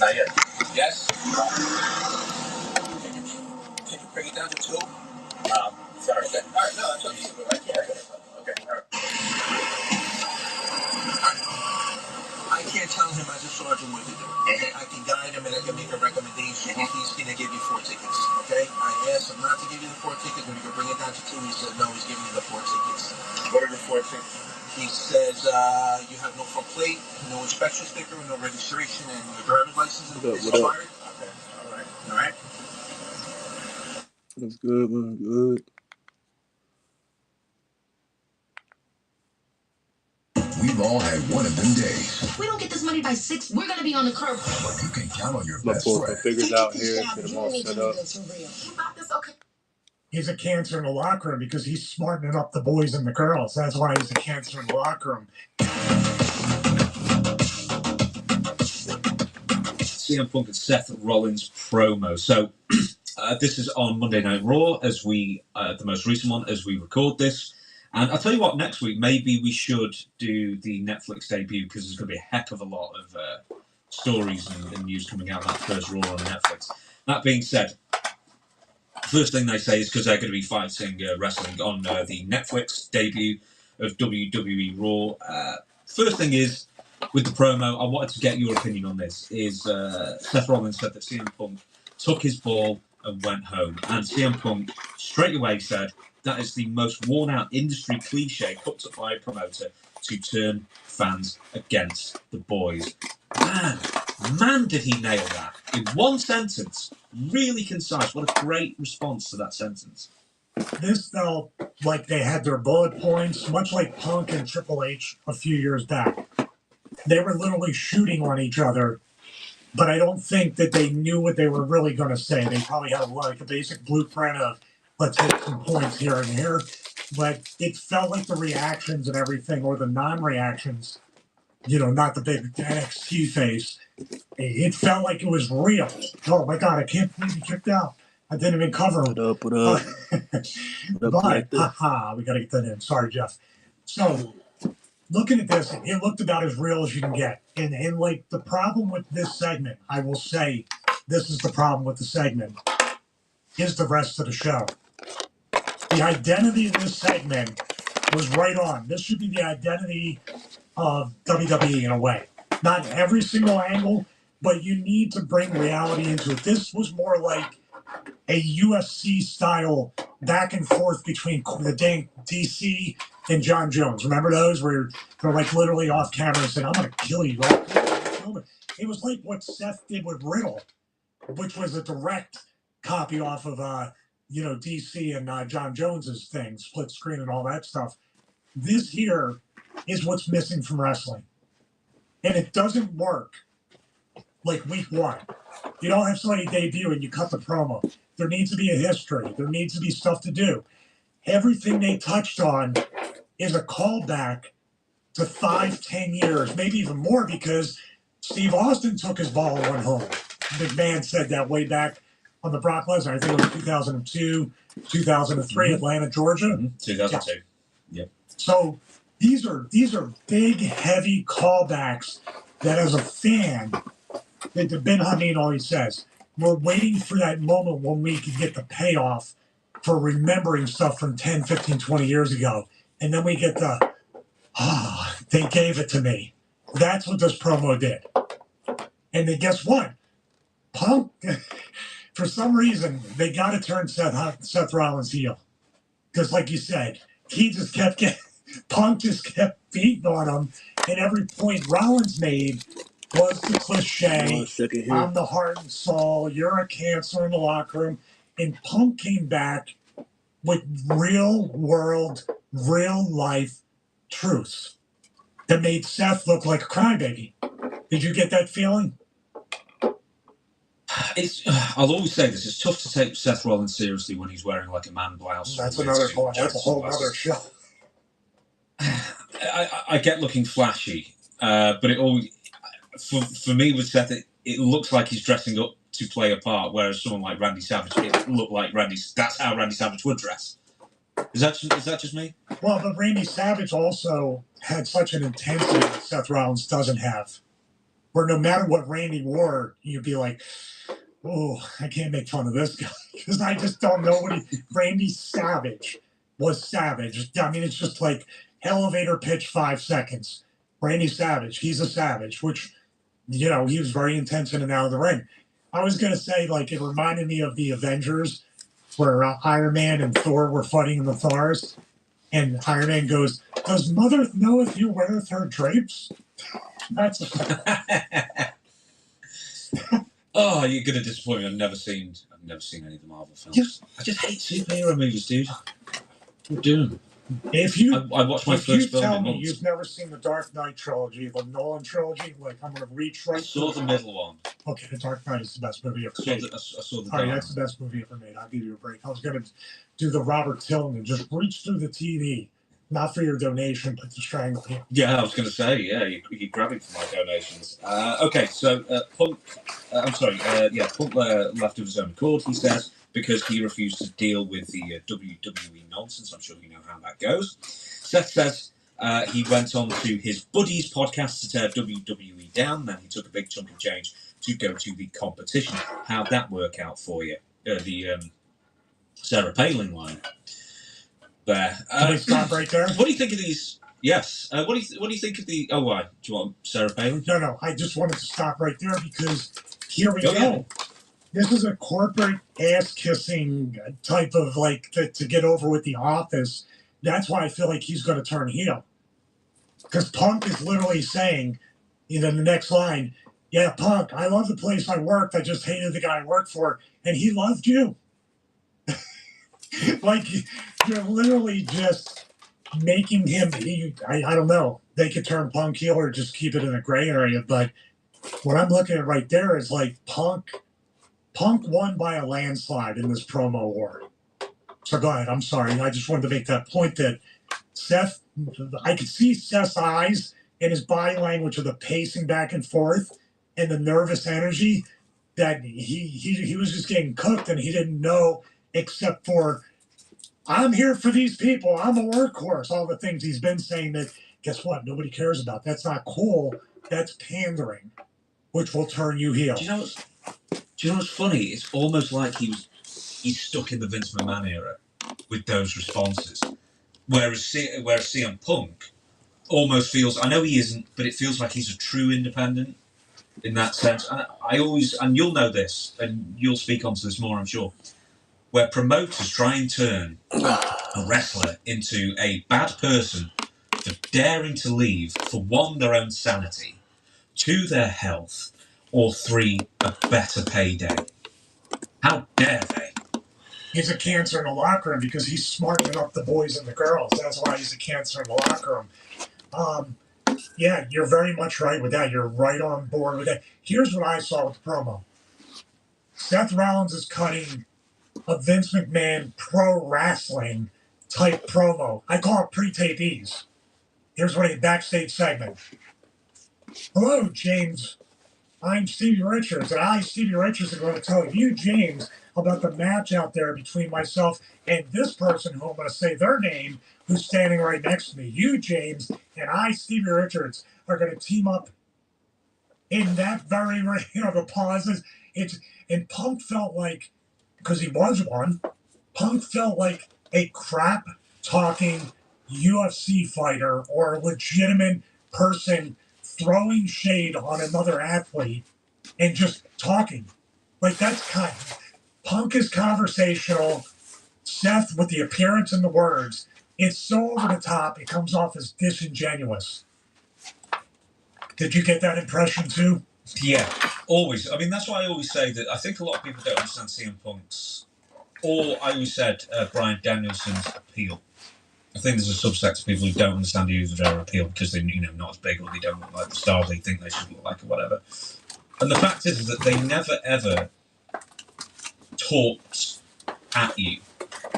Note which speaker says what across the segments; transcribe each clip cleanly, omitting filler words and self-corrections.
Speaker 1: Not yet. Yes? Can you bring it down to 2? Sorry. Okay. All right, no, that's okay. Right here. Okay, all right. I can't tell him as a sergeant what to do. Okay? I can guide him and I can make a recommendation. He's going to give you 4 tickets. Okay? I asked him not to give you the 4 tickets. When you go bring it down to 2, he said, no, he's giving you the 4 tickets. What are the 4 tickets? He says you have no front plate, no inspection sticker, no registration, and your driver's license is expired. Okay. All right. All right.
Speaker 2: That's good, man. Good.
Speaker 3: We've all had one of them days.
Speaker 4: If we don't get this money by 6, we're going to be on the curb.
Speaker 3: But you can count on your
Speaker 2: My
Speaker 3: best
Speaker 2: boy
Speaker 3: friend.
Speaker 2: figures out here, get them all set up.
Speaker 5: He's a cancer in the locker room because he's smartening up the boys and the girls. That's why he's a cancer in the locker room.
Speaker 6: CM Punk and Seth Rollins promo. So this is on Monday Night Raw, as we the most recent one as we record this. And I'll tell you what, next week maybe we should do the Netflix debut, because there's going to be a heck of a lot of stories and news coming out of that first Raw on Netflix. That being said, first thing they say is because they're going to be fighting wrestling on the Netflix debut of WWE Raw. First thing is, with the promo, I wanted to get your opinion on this. Is Seth Rollins said that CM Punk took his ball and went home. And CM Punk straight away said that is the most worn-out industry cliche cooked up by a promoter to turn fans against the boys. Man, did he nail that. In one sentence. Really concise. What a great response to that sentence.
Speaker 5: This felt like they had their bullet points, much like Punk and Triple H a few years back. They were literally shooting on each other, but I don't think that they knew what they were really going to say. They probably had a basic blueprint of, let's hit some points here and here, but it felt like the reactions and everything, or the non-reactions, not the big NXT face, it felt like it was real. Oh my God, I can't believe he kicked out. I didn't even cover him.
Speaker 2: What up?
Speaker 5: But, we got to get that in. Sorry, Jeff. So, looking at this, it looked about as real as you can get. And like, the problem with this segment, I will say, this is the problem with the segment, is the rest of the show. The identity of this segment was right on. This should be the identity of WWE in a way. Not every single angle, but you need to bring reality into it. This was more like a UFC style back and forth between the DC and John Jones. Remember those where they're like literally off camera and saying, I'm going to kill you. It was like what Seth did with Riddle, which was a direct copy off of DC and John Jones's thing, split screen and all that stuff. This here is what's missing from wrestling. And it doesn't work like week 1. You don't have somebody debut and you cut the promo. There needs to be a history. There needs to be stuff to do. Everything they touched on is a callback to 5-10 years, maybe even more, because Steve Austin took his ball and went home. McMahon said that way back on the Brock Lesnar. I think it was 2002, 2003, Atlanta, Georgia.
Speaker 6: 2002. Yep.
Speaker 5: So these are big, heavy callbacks that, as a fan, that Ben Hameen always says, we're waiting for that moment when we can get the payoff for remembering stuff from 10, 15, 20 years ago. And then we get they gave it to me. That's what this promo did. And then guess what? Punk, for some reason, they got to turn Seth Rollins heel. Because like you said, Punk just kept beating on him. And every point Rollins made was the cliche, I'm the heart and soul, you're a cancer in the locker room. And Punk came back with real world, real life truths that made Seth look like a crybaby. Did you get that feeling?
Speaker 6: I'll always say this, it's tough to take Seth Rollins seriously when he's wearing like a man blouse.
Speaker 5: That's another point. That's a whole other show.
Speaker 6: I get looking flashy, but it always, for me with Seth, it looks like he's dressing up to play a part, whereas someone like Randy Savage, it looked like that's how Randy Savage would dress. Is that just me?
Speaker 5: Well, but Randy Savage also had such an intensity that Seth Rollins doesn't have. where no matter what Randy wore, you'd be like, oh, I can't make fun of this guy because I just don't know what Randy Savage was savage. I mean, it's just like elevator pitch 5 seconds. Randy Savage, he's a savage, which, he was very intense in and out of the ring. I was going to say, like, it reminded me of the Avengers where Iron Man and Thor were fighting in the Thors. And Iron Man goes, does Mother know if you weareth her drapes? That's
Speaker 6: Oh, you're gonna disappoint me. I've never seen any of the Marvel films.
Speaker 5: Yeah.
Speaker 6: I just hate superhero movies, dude. What are you doing?
Speaker 5: If you
Speaker 6: I watched my first film
Speaker 5: tell
Speaker 6: in
Speaker 5: me
Speaker 6: months.
Speaker 5: you've never seen the Dark Knight trilogy, the Nolan trilogy, like I'm gonna reach right.
Speaker 6: I saw the middle one.
Speaker 5: Okay, the Dark Knight is the best movie ever
Speaker 6: I
Speaker 5: made.
Speaker 6: saw the
Speaker 5: All right,
Speaker 6: Dark
Speaker 5: that's the best movie ever made. I'll give you a break. I was gonna do the Robert Tillman, just reach through the TV, not for your donation, but to strangle you.
Speaker 6: Yeah, I was going to say, yeah, you're grabbing for my donations. Okay, so Punk, Punk left of his own accord, he says, because he refused to deal with the WWE nonsense. I'm sure you know how that goes. Seth says he went on to his buddy's podcast to tear WWE down, then he took a big chunk of change to go to the competition. How'd that work out for you? The Sarah Palin line. There.
Speaker 5: Can we stop right there?
Speaker 6: What do you think of these? Yes. What do you think of the? Oh, why? Do you want Sarah Palin?
Speaker 5: No. I just wanted to stop right there because here we
Speaker 6: Go
Speaker 5: go.
Speaker 6: ahead.
Speaker 5: This is a corporate ass kissing type of like to get over with the office. That's why I feel like he's going to turn heel. Because Punk is literally saying, in the next line, yeah, Punk, I love the place I worked. I just hated the guy I worked for, and he loved you. Like, you're literally just making him, I don't know. They could turn Punk heel or just keep it in a gray area, but what I'm looking at right there is like Punk won by a landslide in this promo war. So go ahead. I'm sorry. I just wanted to make that point that Seth, I could see Seth's eyes and his body language of the pacing back and forth and the nervous energy that he was just getting cooked and he didn't know except for, I'm here for these people. I'm a workhorse. All the things he's been saying that, guess what? Nobody cares about. That's not cool. That's pandering, which will turn you heel.
Speaker 6: Do you know what's funny? It's almost like he's stuck in the Vince McMahon era with those responses. Whereas CM Punk almost feels, I know he isn't, but it feels like he's a true independent in that sense. And I always, and you'll know this, and you'll speak onto this more, I'm sure, where promoters try and turn a wrestler into a bad person for daring to leave for 1, their own sanity, 2, their health, or 3, a better payday. How dare they?
Speaker 5: He's a cancer in the locker room because he's smartening up the boys and the girls. That's why he's a cancer in the locker room. Yeah, you're very much right with that. You're right on board with that. Here's what I saw with the promo. Seth Rollins is cutting a Vince McMahon pro wrestling type promo. I call it pre-tape ease. Here's what a backstage segment. Hello, James. I'm Stevie Richards, and I, Stevie Richards, am going to tell you, James, about the match out there between myself and this person who I'm going to say their name, who's standing right next to me. You, James, and I, Stevie Richards, are going to team up in that very, the pauses. And Punk felt like, because he was one, Punk felt like a crap-talking UFC fighter or a legitimate person throwing shade on another athlete and just talking. Like, that's kind of... Punk is conversational. Seth, with the appearance and the words, it's so over the top, it comes off as disingenuous. Did you get that impression too?
Speaker 6: Yeah, always. I mean, that's why I always say that I think a lot of people don't understand CM Punk's, or I always said Bryan Danielson's appeal. I think there's a subset of people who don't understand either their appeal because they're not as big or they don't look like the star they think they should look like or whatever. And the fact is that they never ever talked at you.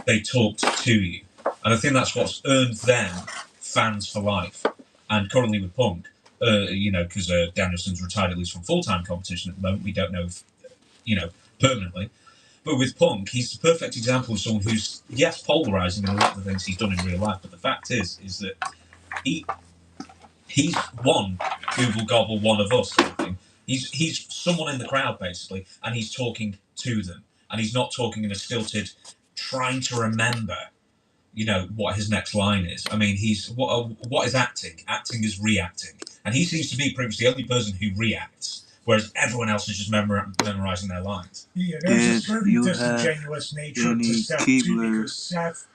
Speaker 6: They talked to you. And I think that's what's earned them fans for life. And currently with Punk, because Danielson's retired at least from full-time competition at the moment, we don't know if, permanently. But with Punk, he's the perfect example of someone who's, yes, polarising in a lot of the things he's done in real life, but the fact is that he's one Google Gobble one of us, kind of thing. He's someone in the crowd basically, and he's talking to them, and he's not talking in a stilted, trying to remember, what his next line is. I mean, what is acting? Acting is reacting, and he seems to be pretty much the only person who reacts, whereas everyone else is just memorizing their lines.
Speaker 5: Yeah, there's a
Speaker 2: Did
Speaker 5: certain
Speaker 2: you
Speaker 5: disingenuous
Speaker 2: have
Speaker 5: nature to
Speaker 2: any
Speaker 5: Seth too,
Speaker 2: Keebler?
Speaker 5: because Seth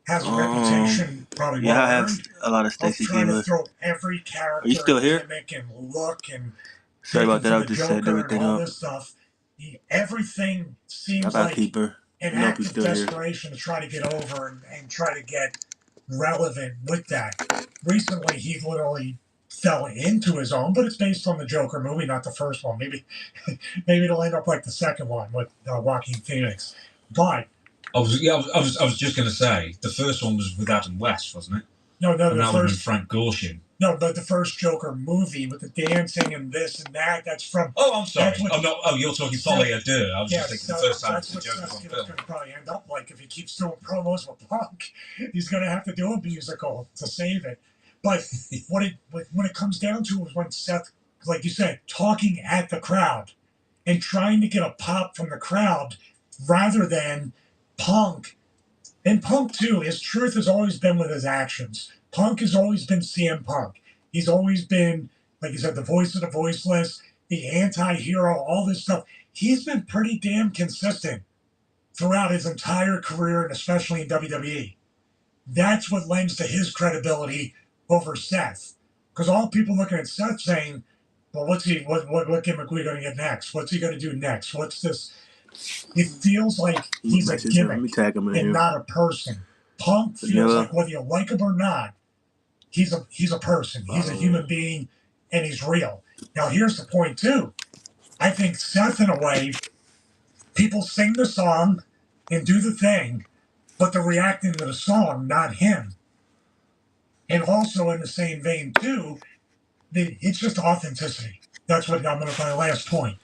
Speaker 5: has a reputation, probably
Speaker 2: Yeah, I
Speaker 5: well
Speaker 2: have
Speaker 5: earned,
Speaker 2: a lot of
Speaker 5: of
Speaker 2: Stacey
Speaker 5: trying to
Speaker 2: Keebler.
Speaker 5: throw every character
Speaker 2: Are you still here?
Speaker 5: gimmick and look and
Speaker 2: Sorry about that. I
Speaker 5: taking
Speaker 2: was
Speaker 5: from
Speaker 2: just
Speaker 5: the
Speaker 2: setting
Speaker 5: Joker and
Speaker 2: everything
Speaker 5: all
Speaker 2: up.
Speaker 5: this stuff. Everything
Speaker 2: How
Speaker 5: seems
Speaker 2: about
Speaker 5: like
Speaker 2: Keeper?
Speaker 5: an
Speaker 2: I know if
Speaker 5: act
Speaker 2: he's
Speaker 5: of
Speaker 2: still here.
Speaker 5: desperation to try to get over and try to get relevant with that. Recently, he literally fell into his own, but it's based on the Joker movie, not the first one. Maybe it'll end up like the second one with Joaquin Phoenix. But
Speaker 6: I was just going to say the first one was with Adam West, wasn't it?
Speaker 5: no,
Speaker 6: And
Speaker 5: the
Speaker 6: that would have been
Speaker 5: first
Speaker 6: Frank Gorshin.
Speaker 5: no, but the first Joker movie with the dancing and this and that. That's from
Speaker 6: Oh, I'm sorry.
Speaker 5: That's what-
Speaker 6: I'm not. Oh, you're talking Folie à Deux. I was
Speaker 5: yeah.
Speaker 6: just thinking
Speaker 5: So
Speaker 6: the first time
Speaker 5: that's
Speaker 6: the
Speaker 5: what
Speaker 6: Joker was on
Speaker 5: Seth's
Speaker 6: film.
Speaker 5: going to probably end up like if he keeps doing promos with Punk. He's going to have to do a musical to save it. But when it comes down to is when Seth, like you said, talking at the crowd and trying to get a pop from the crowd rather than Punk. And Punk too, his truth has always been with his actions. Punk has always been CM Punk. He's always been, like you said, the voice of the voiceless, the anti-hero, all this stuff. He's been pretty damn consistent throughout his entire career, and especially in WWE. That's what lends to his credibility over Seth. Because all people looking at Seth saying, well, what gimmick are we going to get next? What's he going to do next? What's this? It feels like he's a
Speaker 2: Let me
Speaker 5: gimmick
Speaker 2: tag him in
Speaker 5: and
Speaker 2: here.
Speaker 5: not a person. Punk feels
Speaker 2: Vanilla.
Speaker 5: like whether you like him or not, he's a person. He's a human being, and he's real. Now, here's the point too. I think Seth, in a way, people sing the song and do the thing, but they're reacting to the song, not him. And also, in the same vein too, it's just authenticity. That's what I'm going to my last point.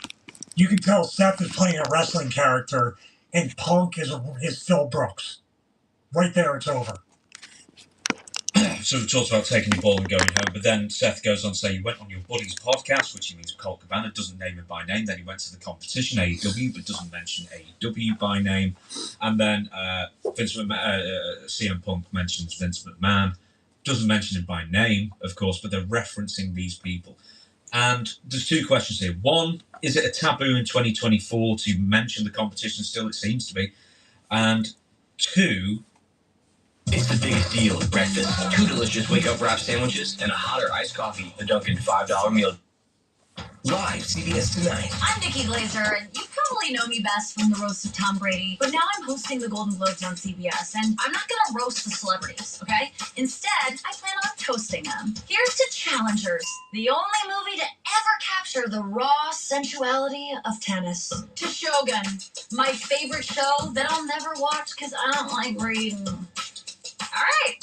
Speaker 5: You can tell Seth is playing a wrestling character, and Punk is Phil Brooks. Right there, it's over.
Speaker 6: So we talked about taking the ball and going home, but then Seth goes on to say he went on your buddy's podcast, which he means Colt Cabana, doesn't name him by name. Then he went to the competition, AEW, but doesn't mention AEW by name. And then CM Punk mentions Vince McMahon, doesn't mention him by name, of course, but they're referencing these people. And there's two questions here. One, is it a taboo in 2024 to mention the competition still? It seems to be. And two,
Speaker 7: it's the biggest deal at breakfast. 2 delicious wake-up wrap sandwiches and a hot or iced coffee. The Dunkin' $5 meal. Live, CBS Tonight.
Speaker 4: I'm Nikki Glazer, and you probably know me best from the roast of Tom Brady. But now I'm hosting the Golden Globes on CBS, and I'm not gonna roast the celebrities, okay? Instead, I plan on toasting them. Here's to Challengers, the only movie to ever capture the raw sensuality of tennis. To Shogun, my favorite show that I'll never watch because I don't like reading. All right,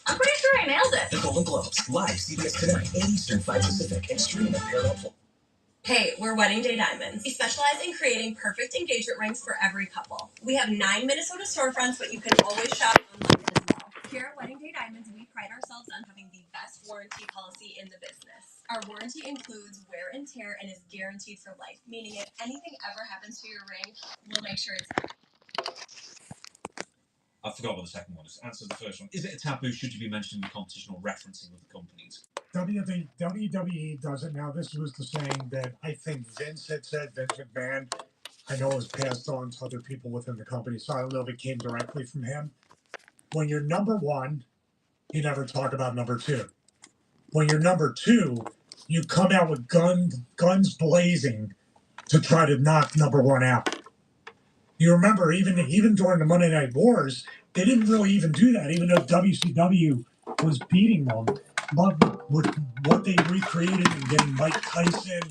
Speaker 4: I'm pretty sure I nailed it.
Speaker 7: The Golden Globes. Live, CBS Tonight. 8 Eastern, 5 Pacific. And stream at Paramount+.
Speaker 8: Hey, we're Wedding Day Diamonds. We specialize in creating perfect engagement rings for every couple. We have 9 Minnesota storefronts, but you can always shop online as well. Here at Wedding Day Diamonds, we pride ourselves on having the best warranty policy in the business. Our warranty includes wear and tear and is guaranteed for life, meaning if anything ever happens to your ring, we'll make sure it's fine.
Speaker 6: I forgot what the second one is. Answer the first one. Is it a taboo? Should you be mentioning the competition or referencing other companies?
Speaker 5: WWE doesn't. Now, this was the saying that I think Vince had said, Vince McMahon. I know it was passed on to other people within the company, so I don't know if it came directly from him. When you're number one, you never talk about number two. When you're number two, you come out with guns blazing to try to knock number one out. You remember, even during the Monday Night Wars, they didn't really even do that, even though WCW was beating them. But with what they recreated and getting Mike Tyson,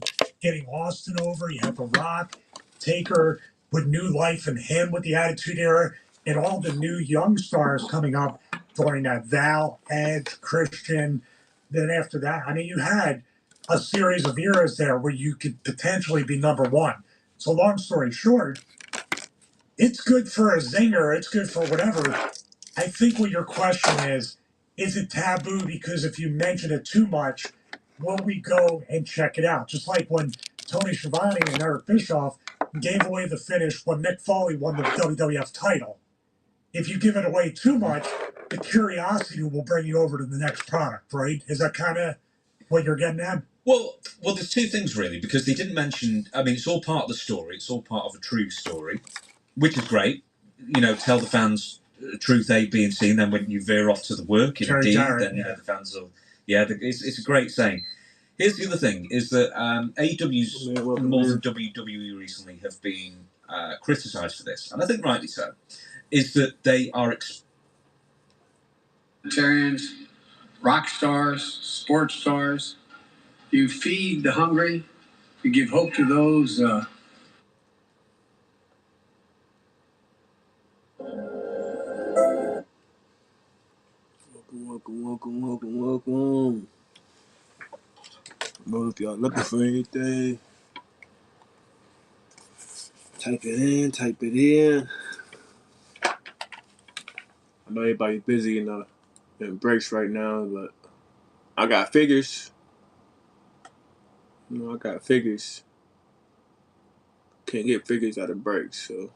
Speaker 5: getting Austin over, you had The Rock, Taker with new life and him with the Attitude Era, and all the new young stars coming up during that, Val, Edge, Christian. Then after that, I mean, you had a series of eras there where you could potentially be number one. So long story short, it's good for a zinger. It's good for whatever. I think what your question is it taboo? Because if you mention it too much, will we go and check it out? Just like when Tony Schiavone and Eric Bischoff gave away the finish when Mick Foley won the WWF title. If you give it away too much, the curiosity will bring you over to the next product, right? Is that kind of what you're getting at?
Speaker 6: Well, there's two things really, because they didn't mention. I mean, it's all part of the story. It's all part of a true story, which is great. You know, tell the fans truth A, B, and C, and then when you veer off to the work in
Speaker 5: Jerry
Speaker 6: D,
Speaker 5: Jarrett,
Speaker 6: then you know the fans will. Yeah, it's a great saying. Here's the other thing: is that AEW's more than WWE recently have been criticised for this, and I think rightly so. Is that they are
Speaker 9: Vegetarians, rock stars, sports stars. You feed the hungry. You give hope to those.
Speaker 2: Welcome. Bro, if y'all looking for anything, type it in. I know everybody's busy in breaks right now, but I got figures. You know, I got figures. Can't get figures out of breaks, so.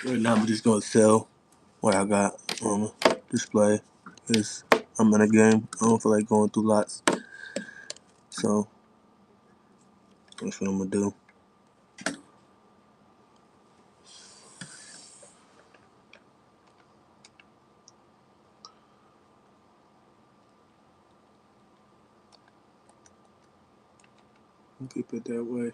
Speaker 2: Right now, I'm just gonna sell what I got on display. Cause I'm in a game. I don't feel like going through lots, so that's what I'm gonna do. Keep it that way.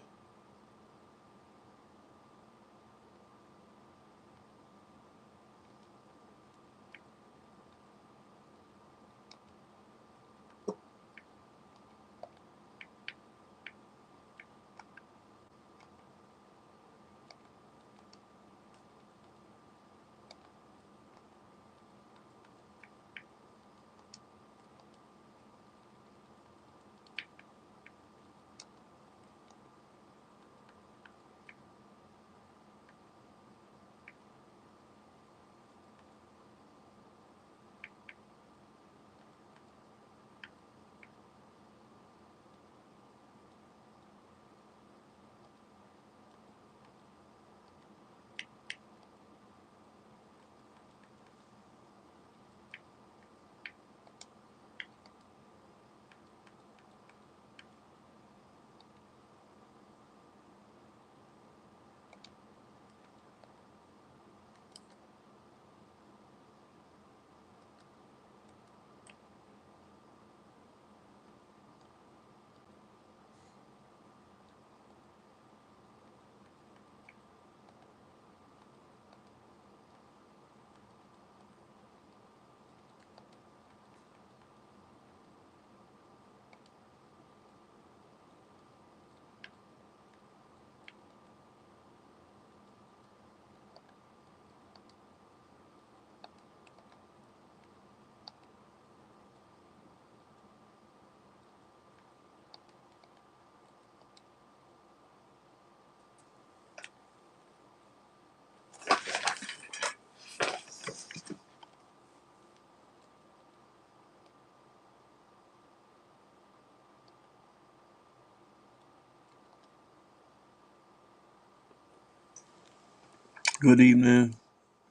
Speaker 2: Good evening.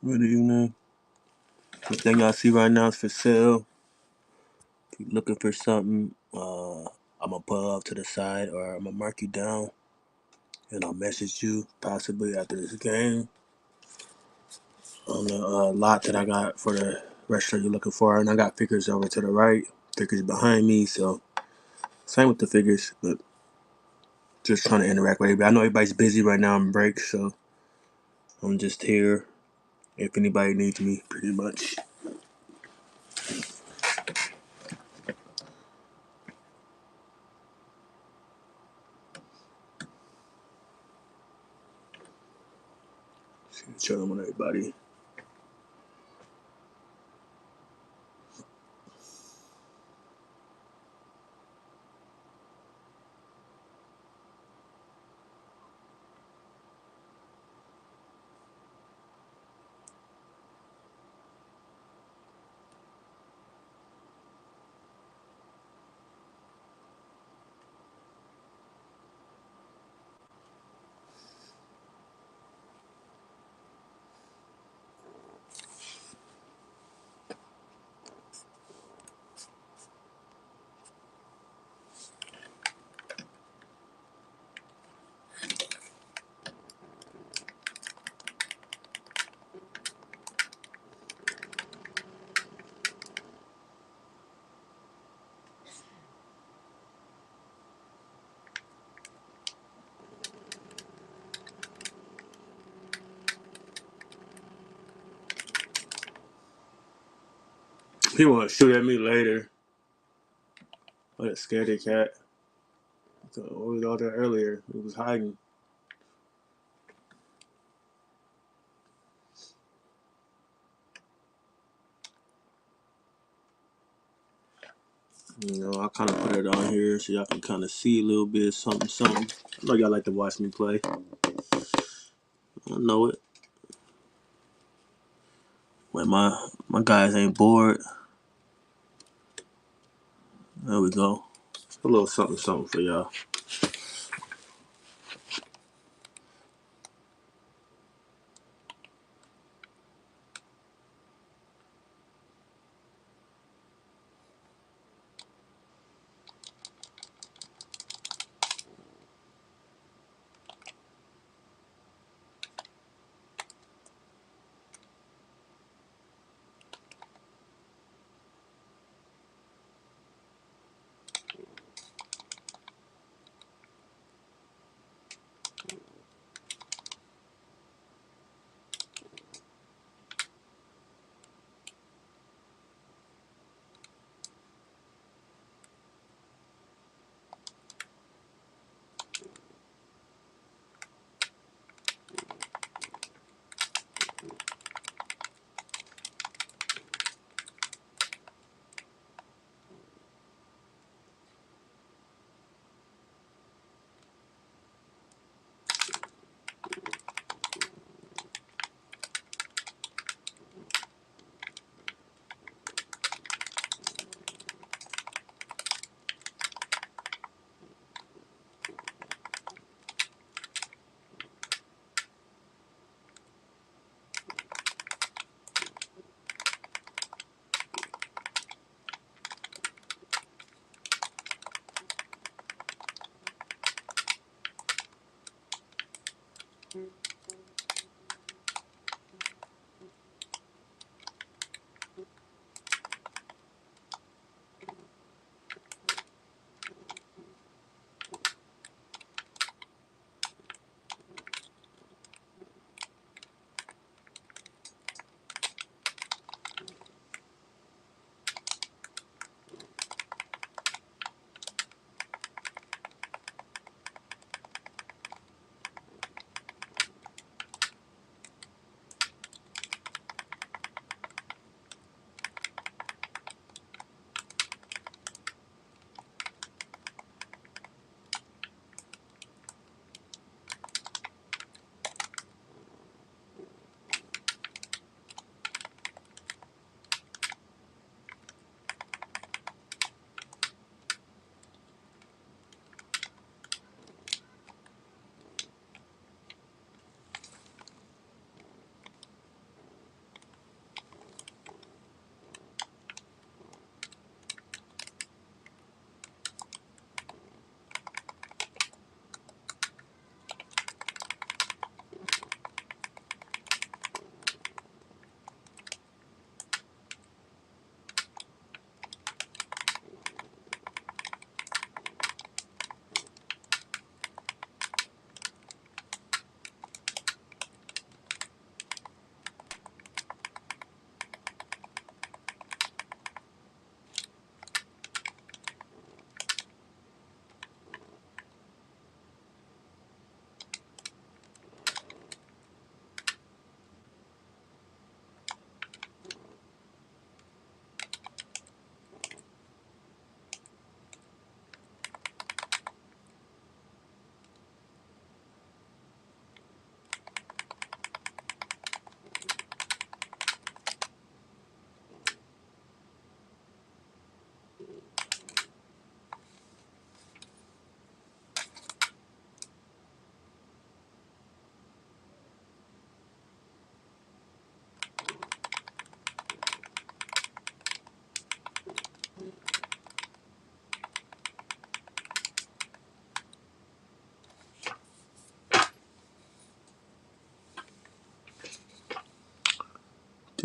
Speaker 2: Good evening. The thing I see right now is for sale. If you're looking for something, I'm gonna pull off to the side, or I'm gonna mark you down, and I'll message you possibly after this game on the lot that I got for the restaurant you're looking for. And I got figures over to the right, figures behind me. So same with the figures, but just trying to interact with everybody. I know everybody's busy right now on break, so I'm just here if anybody needs me, pretty much. Chilling with everybody. He want to shoot at me later. What a scaredy cat. So I was out there earlier. He was hiding. You know, I kind of put it on here so y'all can kind of see a little bit something, something. I know y'all like to watch me play. I know it. When my guys ain't bored. There we go. A little something, something for y'all.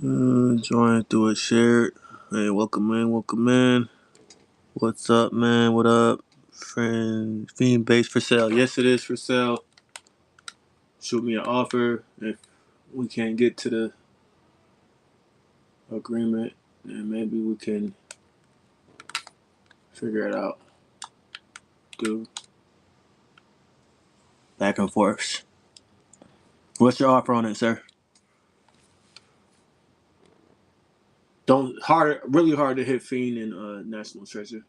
Speaker 2: Join through a shared. Hey, welcome in, welcome in. What's up, man? What up? Friend, Fiend Base for sale. Yes, it is for sale. Shoot me an offer. If we can't get to the agreement, then maybe we can figure it out. Do back and forth. What's your offer on it, sir? Really hard to hit Fiend and National Treasure.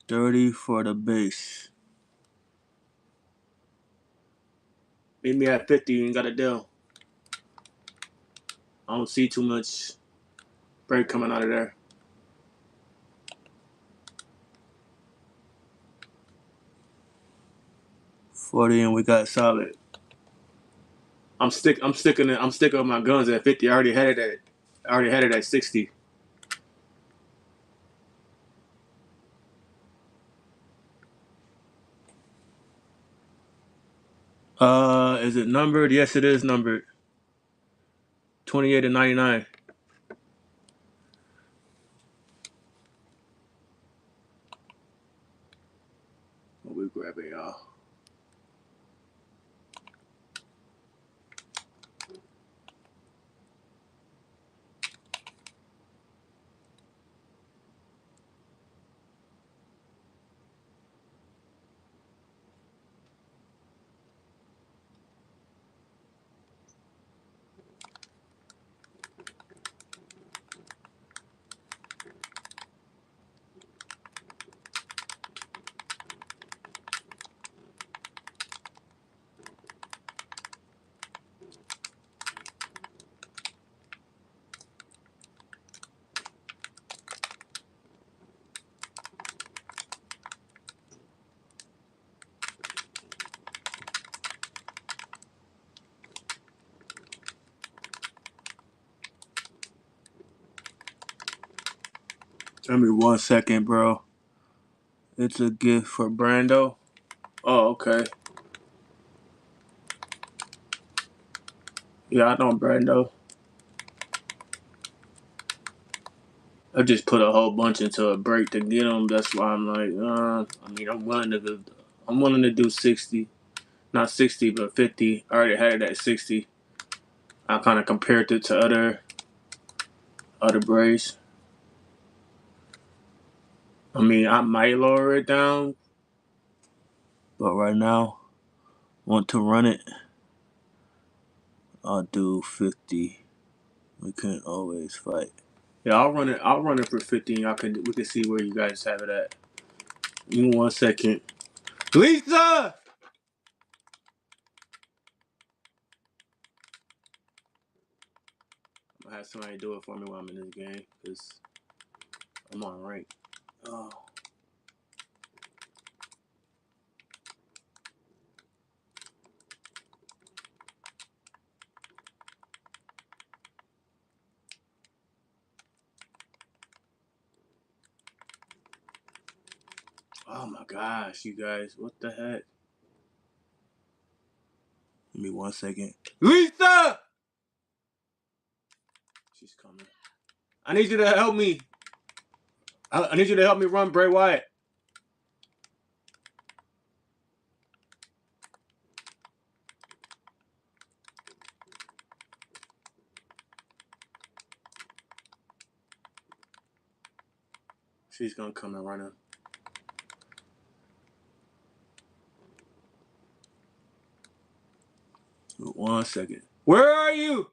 Speaker 2: $30 for the base. Meet me at 50. You ain't got a deal. I don't see too much break coming out of there. 40 and we got solid. I'm sticking with my guns at 50. I already had it at 60. Is it numbered? Yes, it is numbered. 28 and 99. What we grabbing, y'all? Give me 1 second, bro. It's a gift for Brando. Oh, okay. Yeah, I know Brando. I just put a whole bunch into a break to get them. That's why I'm like, I'm willing to do 60, not 60, but 50. I already had it at 60. I kind of compared it to other braids. I mean, I might lower it down, but right now, want to run it. I'll do 50. We can always fight. Yeah, I'll run it. I'll run it for 50. We can see where you guys have it at. Give me 1 second. Lisa! I'm gonna have somebody do it for me while I'm in this game, because I'm on rank. Oh my gosh, you guys. What the heck? Give me 1 second. Lisa! She's coming. I need you to help me. I need you to help me run Bray Wyatt. She's gonna come and run him. 1 second. Where are you?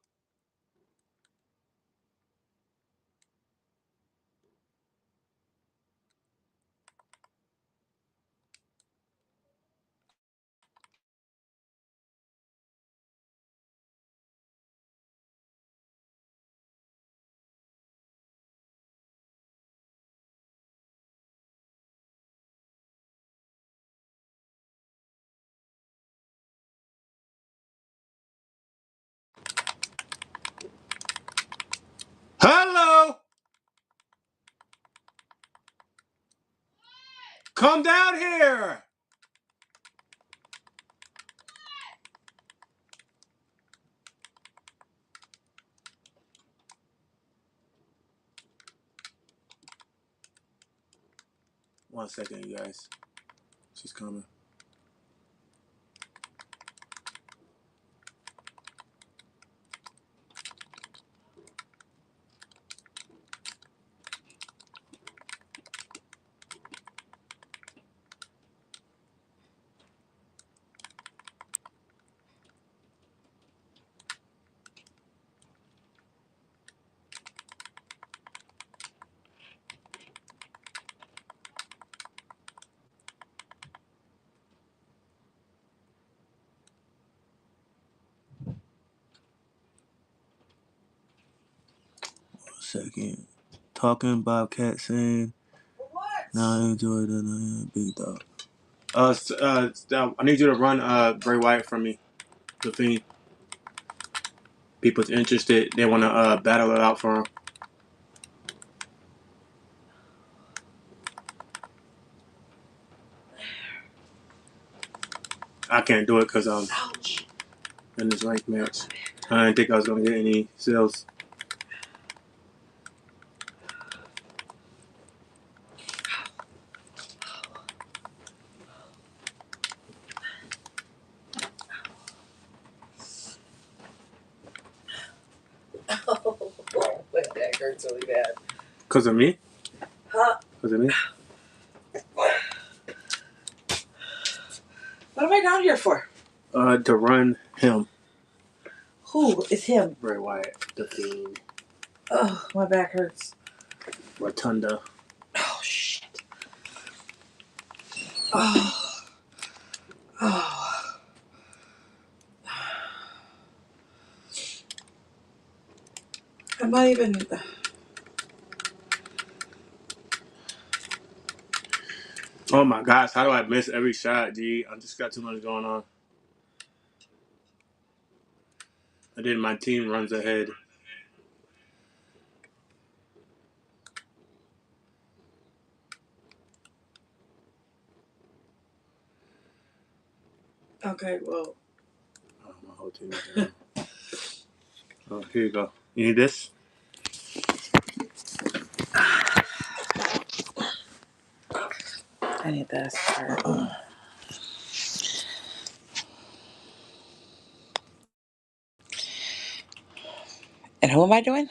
Speaker 2: Hello? Come down here. One second, you guys. She's coming. Second. Talking Bobcat saying, now I enjoy the big dog. I need you to run Bray Wyatt for me. The Fiend. People's interested. They want to battle it out for him. I can't do it because I'm in this ranked match. I didn't think I was going to get any sales.
Speaker 10: Oh, my back hurts really bad.
Speaker 2: Because of me?
Speaker 10: Huh?
Speaker 2: Because of me?
Speaker 10: What am I down here for?
Speaker 2: To run him.
Speaker 10: Who is him?
Speaker 2: Bray Wyatt. The Fiend.
Speaker 10: Oh, my back hurts.
Speaker 2: Rotunda.
Speaker 10: Oh, shit. Oh. Oh. I'm not even...
Speaker 2: Oh my gosh, how do I miss every shot, G? I just got too much going on. And then my team runs ahead.
Speaker 10: Okay, well...
Speaker 2: Oh, my whole team is down. Oh, here you go. You need this?
Speaker 10: I need this. And who am I doing?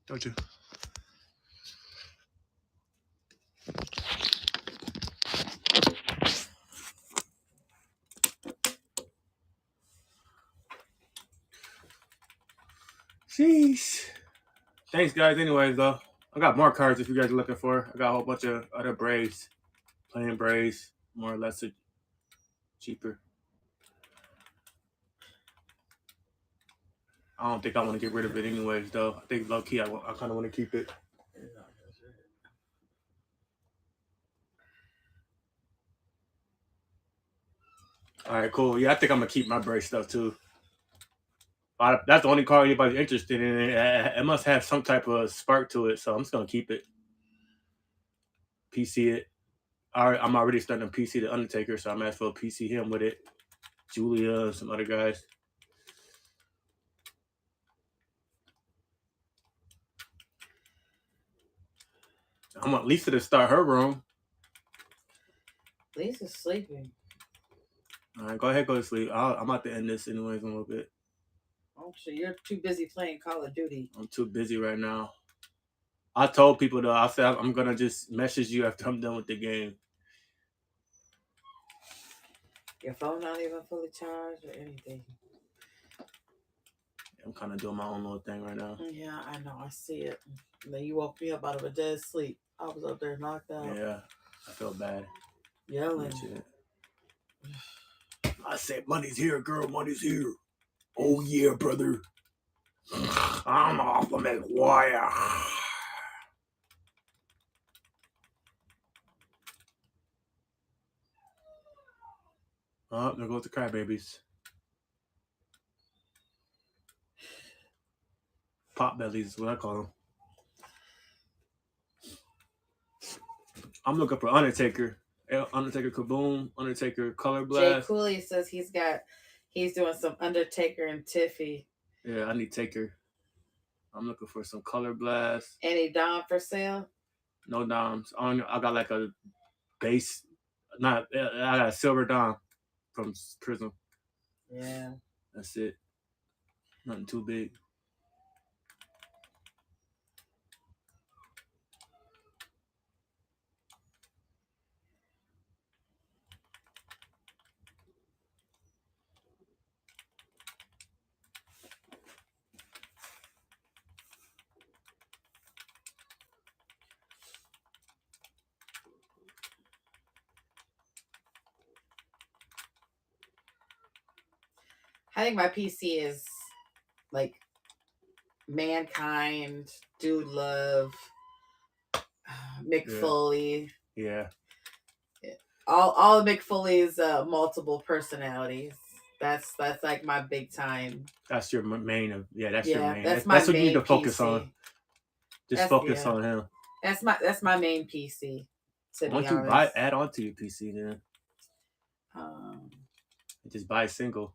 Speaker 2: Don't you? Sheesh. Thanks, guys. Anyways, though, I got more cards if you guys are looking for. I got a whole bunch of other Braves, plain Braves, more or less cheaper. I don't think I want to get rid of it anyways, though. I think low key, I kind of want to keep it. All right, cool. Yeah, I think I'm gonna keep my Brave stuff too. That's the only card anybody's interested in. It must have some type of spark to it, so I'm just gonna keep it. PC it. I'm already starting to PC the Undertaker, so I'm gonna for PC him with it. Julia and some other guys. I want Lisa to start her room.
Speaker 10: Lisa's sleeping.
Speaker 2: All right, go ahead, go to sleep. I'm about to end this anyways in a little bit.
Speaker 10: Oh, shit, you're too busy playing Call of Duty.
Speaker 2: I'm too busy right now. I told people though, I said I'm gonna just message you after I'm done with the game.
Speaker 10: Your phone not even fully charged or anything.
Speaker 2: I'm kind of doing my own little thing right now.
Speaker 10: Yeah, I know. I see it. And then you woke me up out of a dead sleep. I was up there knocked out.
Speaker 2: Yeah, I felt bad.
Speaker 10: Yelling.
Speaker 2: I said, money's here, girl. Money's here. Oh, yeah, brother. I'm off the McGuire. Oh, there goes the crybabies. Pot bellies is what I call them. I'm looking for Undertaker. Undertaker Kaboom. Undertaker Color Blast.
Speaker 10: Jay Cooley says he's doing some Undertaker and Tiffy.
Speaker 2: Yeah, I need Taker. I'm looking for some Color Blast.
Speaker 10: Any Dom for sale?
Speaker 2: No Doms. I got like a base. I got a silver Dom from Prism.
Speaker 10: Yeah.
Speaker 2: That's it. Nothing too big.
Speaker 10: I think my PC is like Mankind, Dude Love, Mick Foley.
Speaker 2: Yeah.
Speaker 10: All of Mick Foley's multiple personalities. That's like my big time.
Speaker 2: That's your main. That's your main.
Speaker 10: That's
Speaker 2: what you need to focus
Speaker 10: PC.
Speaker 2: on. Just focus on him.
Speaker 10: That's my main PC.
Speaker 2: Why don't you add on to your PC then? Just buy a single.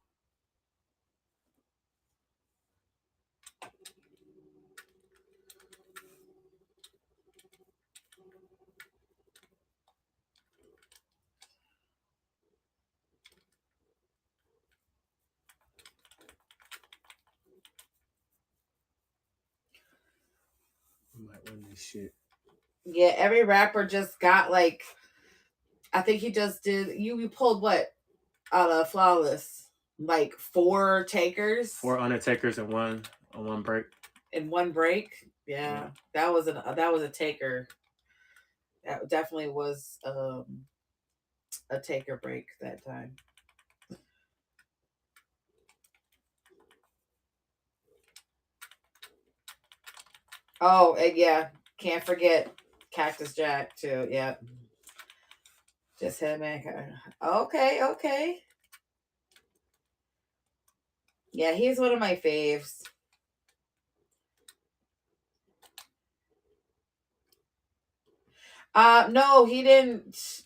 Speaker 2: Might win this shit.
Speaker 10: Yeah, every rapper just got like, I think he just did. You pulled what out of Flawless? Like 4 takers,
Speaker 2: 4 Undertakers in one break.
Speaker 10: In one break, yeah. That was a taker. That definitely was a taker break that time. Oh, and yeah, can't forget Cactus Jack too. Yeah, just him and okay. Yeah, he's one of my faves. No, he didn't.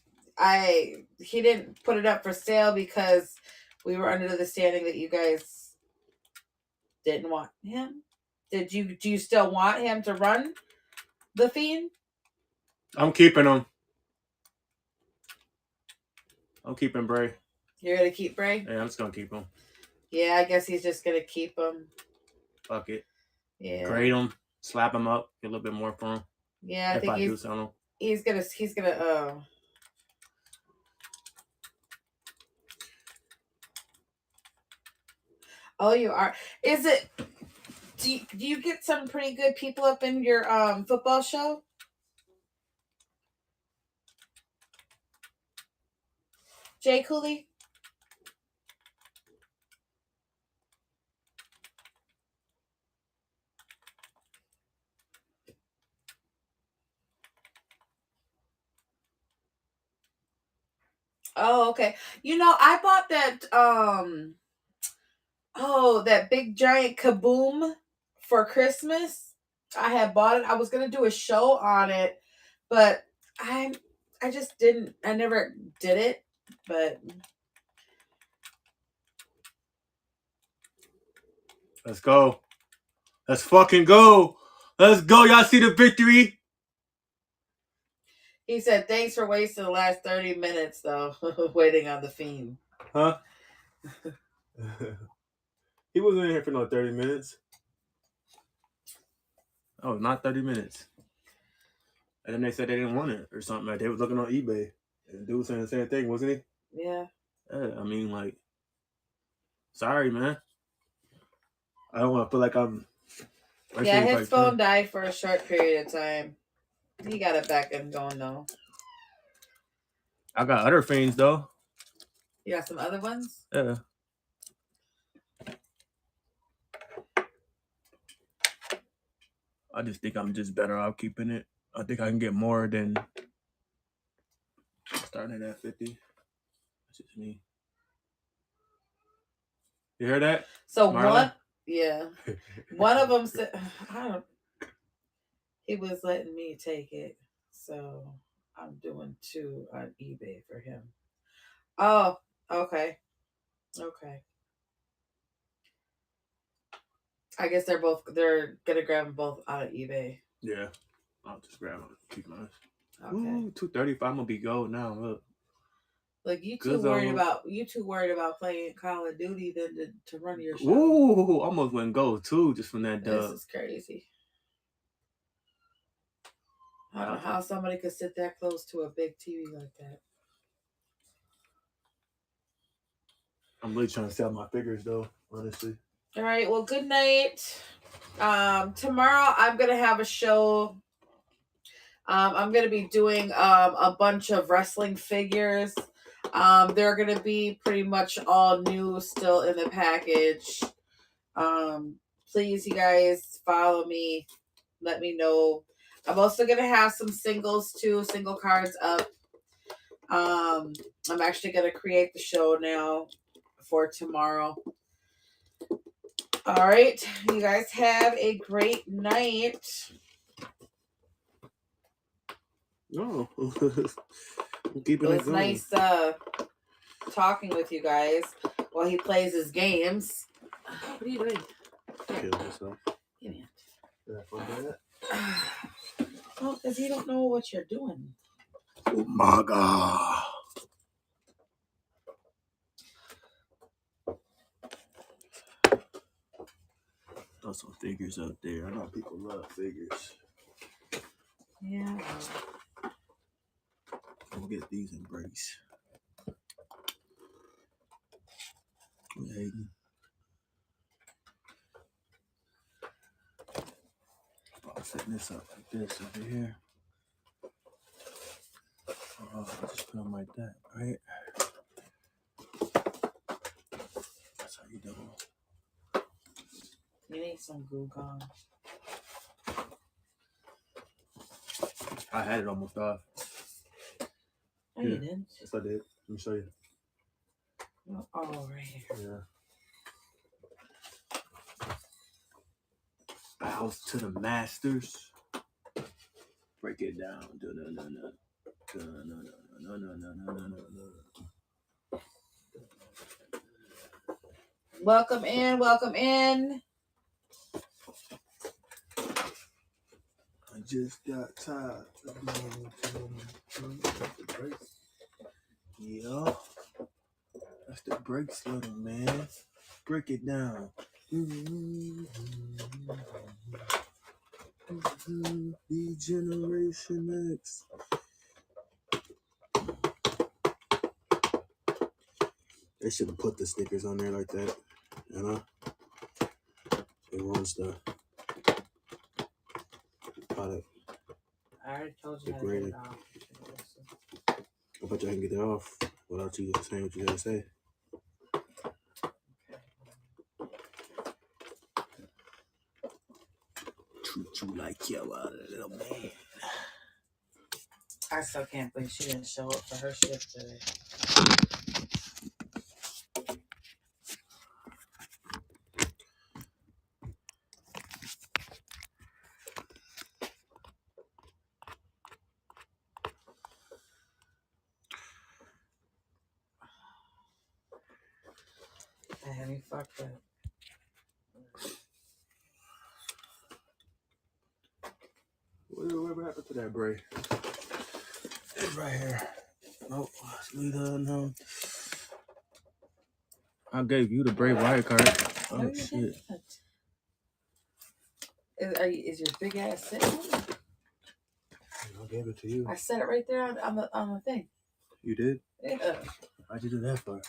Speaker 10: He didn't put it up for sale because we were under the understanding that you guys didn't want him. Do you still want him to run the Fiend?
Speaker 2: I'm keeping him. I'm keeping Bray.
Speaker 10: You're gonna keep Bray?
Speaker 2: Yeah, I'm just gonna keep him.
Speaker 10: Yeah, I guess he's just gonna keep him.
Speaker 2: Fuck it.
Speaker 10: Yeah.
Speaker 2: Grade him. slap him up, get a little bit more for him.
Speaker 10: Yeah, I
Speaker 2: if
Speaker 10: think
Speaker 2: I do sell him.
Speaker 10: he's gonna Oh, you are. Is it? Do you get some pretty good people up in your football show? Jay Cooley? Oh, okay. You know, I bought that that big giant kaboom for Christmas. I had bought it. I was gonna do a show on it, but I just didn't. I never did it. But
Speaker 2: Let's go. Let's fucking go. Let's go. Y'all see the victory?
Speaker 10: he said, "Thanks for wasting the last 30 minutes, though, waiting on the Fiend."
Speaker 2: Huh? He wasn't in here for no 30 minutes. Oh, not 30 minutes. And then they said they didn't want it or something. Like they was looking on eBay. And the dude was saying the same thing, wasn't he?
Speaker 10: Yeah.
Speaker 2: I mean, like, sorry, man. I don't want to feel like I'm...
Speaker 10: Yeah, his phone died for a short period of time. He got it back and going, though.
Speaker 2: I got other Fiends, though.
Speaker 10: You got some other ones?
Speaker 2: Yeah. I just think I'm just better off keeping it. I think I can get more than starting at 50. That's just me. You hear that?
Speaker 10: So
Speaker 2: Marlon?
Speaker 10: one of them said, he was letting me take it. So I'm doing 2 on eBay for him. Oh, okay. Okay. I guess they're gonna grab them both out of eBay.
Speaker 2: Yeah. I'll just grab them. Keep mine.
Speaker 10: Okay.
Speaker 2: Ooh, 235. I'm gonna be gold now. Look.
Speaker 10: Like you too worried about playing Call of Duty than to run your show.
Speaker 2: Ooh, almost went gold too just from that dub.
Speaker 10: This is crazy. I don't know how somebody could sit that close to a big TV like that.
Speaker 2: I'm really trying to sell my figures though, honestly.
Speaker 10: All right. Well, good night. Tomorrow I'm gonna have a show. I'm gonna be doing a bunch of wrestling figures. They're gonna be pretty much all new, still in the package. Please, you guys, follow me. Let me know. I'm also gonna have some singles too, single cards up. I'm actually gonna create the show now for tomorrow. All right, you guys have a great night.
Speaker 2: No,
Speaker 10: It was nice talking with you guys while he plays his games. What are you doing?
Speaker 2: Kill yourself.
Speaker 10: Give me
Speaker 2: Yeah, for that.
Speaker 10: Well, because you don't know what you're doing.
Speaker 2: Oh my God. Throw some figures up there. I know people love figures.
Speaker 10: Yeah.
Speaker 2: We'll get these embrace. Hayden. I'm setting this up like this over here. I'll just put them like that, right? That's how you do it.
Speaker 10: You need some glue gone.
Speaker 2: I had it almost off.
Speaker 10: No, you didn't.
Speaker 2: Yes, I did. Let me show you.
Speaker 10: Oh, right here.
Speaker 2: Yeah. Bows to the masters. Break it down.
Speaker 10: Welcome in. Welcome in.
Speaker 2: I just got tired of the brakes. Yeah. That's the brakes, little man. Break it down. Generation X. They should have put the stickers on there like that, you know? They wrong stuff. Product.
Speaker 10: I already told you how to
Speaker 2: Degrading.
Speaker 10: get it off.
Speaker 2: I bet you I can get it off without you saying what you gotta say. Treat you like you are a little man.
Speaker 10: I still can't believe she didn't show up for her shift today. I had me fucked up.
Speaker 2: Whatever happened to that Bray? It's right here. Nope. No. I gave you the Bray Wyatt card.
Speaker 10: No,
Speaker 2: Oh
Speaker 10: you
Speaker 2: shit.
Speaker 10: didn't. Is your big ass sitting on it?
Speaker 2: I gave it to you.
Speaker 10: I set it right there on the thing.
Speaker 2: You did?
Speaker 10: Yeah.
Speaker 2: Why'd you do that for?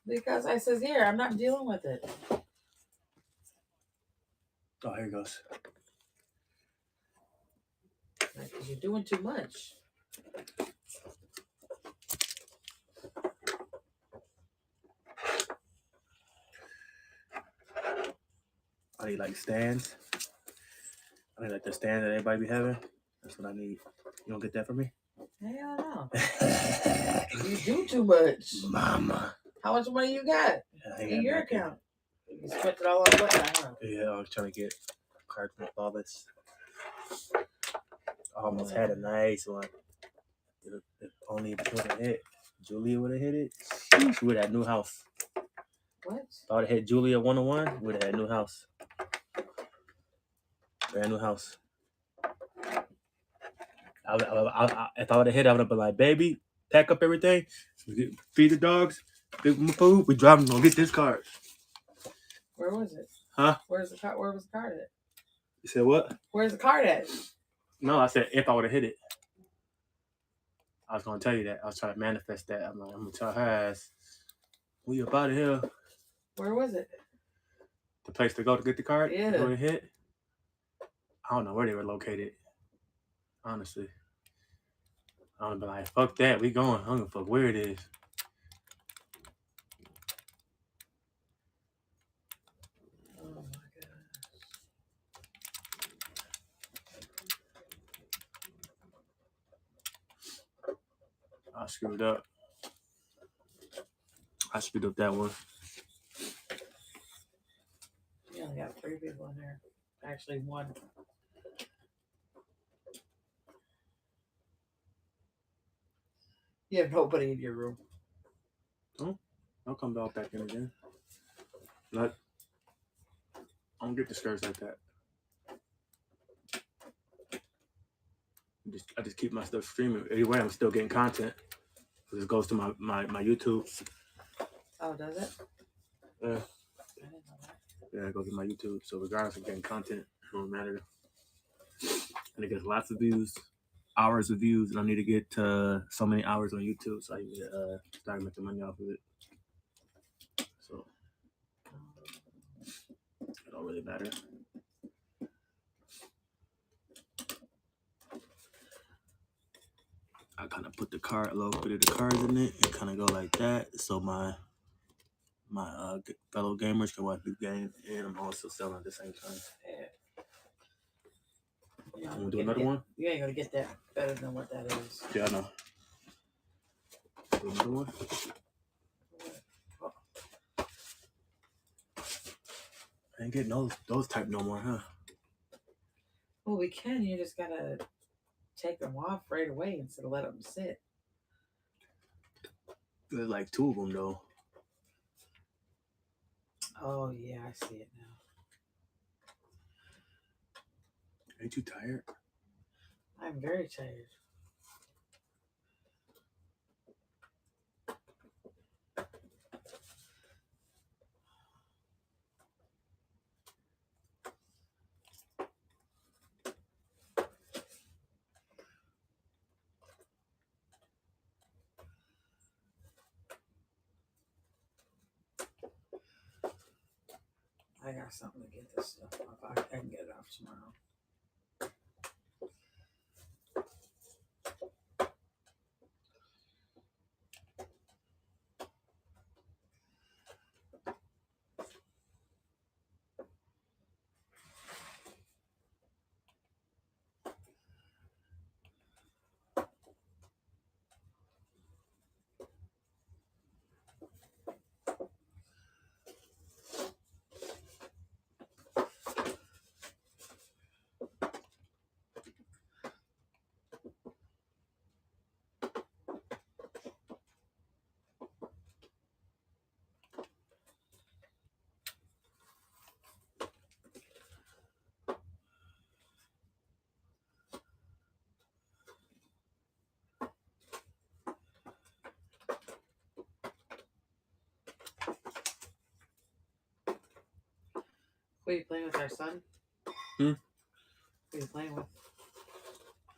Speaker 10: Because I says, here, I'm not dealing with it.
Speaker 2: Oh, here it goes.
Speaker 10: Like, 'cause you're doing too much.
Speaker 2: I need like stands. I need like the stand that everybody be having. That's what I need. You don't get that for me?
Speaker 10: Hell no. You do too much.
Speaker 2: Mama.
Speaker 10: How much money you got in your account? You spent it all on what now?
Speaker 2: Yeah, I was trying to get cards from Flawless. I almost had a nice one. If only it would have hit. Julia would have hit it. She would have had a new house.
Speaker 10: What?
Speaker 2: If I would have hit Julia 101, would have had a new house. Brand new house. If I would have hit, I would have been like, baby, pack up everything, feed the dogs, give them food. We driving, gonna get this card.
Speaker 10: Where was it?
Speaker 2: Huh?
Speaker 10: Where's the card? Where was the card at?
Speaker 2: You said what?
Speaker 10: Where's the card at?
Speaker 2: No, I said if I would have hit it. I was gonna tell you that. I was trying to manifest that. I'm gonna tell her ass, we up out of here.
Speaker 10: Where was it?
Speaker 2: The place to go to get the card?
Speaker 10: Yeah.
Speaker 2: Go to hit? I don't know where they were located. Honestly. I'm gonna be like, fuck that, we going. I don't give a fuck where it is.
Speaker 10: Oh my god.
Speaker 2: I screwed up. I screwed up that one.
Speaker 10: You only got 3 people in there. Actually, 1. You have nobody in your room.
Speaker 2: Oh, I'll come back in again. Not. I don't get discouraged like that. I just keep my stuff streaming. Anyway, I'm still getting content. It goes to my YouTube.
Speaker 10: Oh, does it?
Speaker 2: Yeah.
Speaker 10: I didn't know that.
Speaker 2: Yeah, it goes to my YouTube. So regardless of getting content, it don't matter. And it gets lots of views, hours of views, and I need to get so many hours on YouTube so I can start making money off of it. So it don't really matter. I kind of put the card, a little bit of the cards in it, and kind of go like that, so my fellow gamers can watch the game, and I'm also selling at the same time.
Speaker 10: Yeah.
Speaker 2: You want to do another one?
Speaker 10: You ain't gonna get that better than what that is.
Speaker 2: Yeah, I know. Do another one? I ain't getting those type no more, huh?
Speaker 10: Well, we can. You just gotta take them off right away instead of let them sit.
Speaker 2: There's like 2 of them though.
Speaker 10: Oh yeah, I see it now.
Speaker 2: Ain't you tired?
Speaker 10: I'm very tired. I got something to get this stuff off. I can get it off tomorrow. Who are you playing with, our son?
Speaker 2: Hmm?
Speaker 10: Who are you playing with?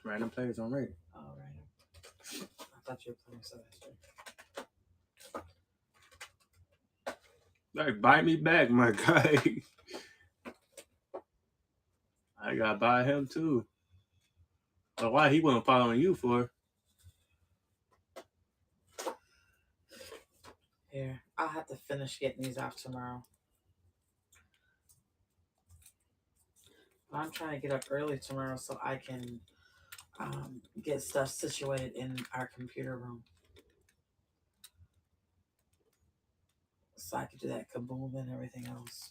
Speaker 2: Random players on raid.
Speaker 10: Oh, right. I thought you were playing with Sylvester.
Speaker 2: Like, buy me back, my guy. I gotta buy him too. But why he wasn't following you for?
Speaker 10: Here, I'll have to finish getting these off tomorrow. I'm trying to get up early tomorrow so I can get stuff situated in our computer room. So I can do that kaboom and everything else.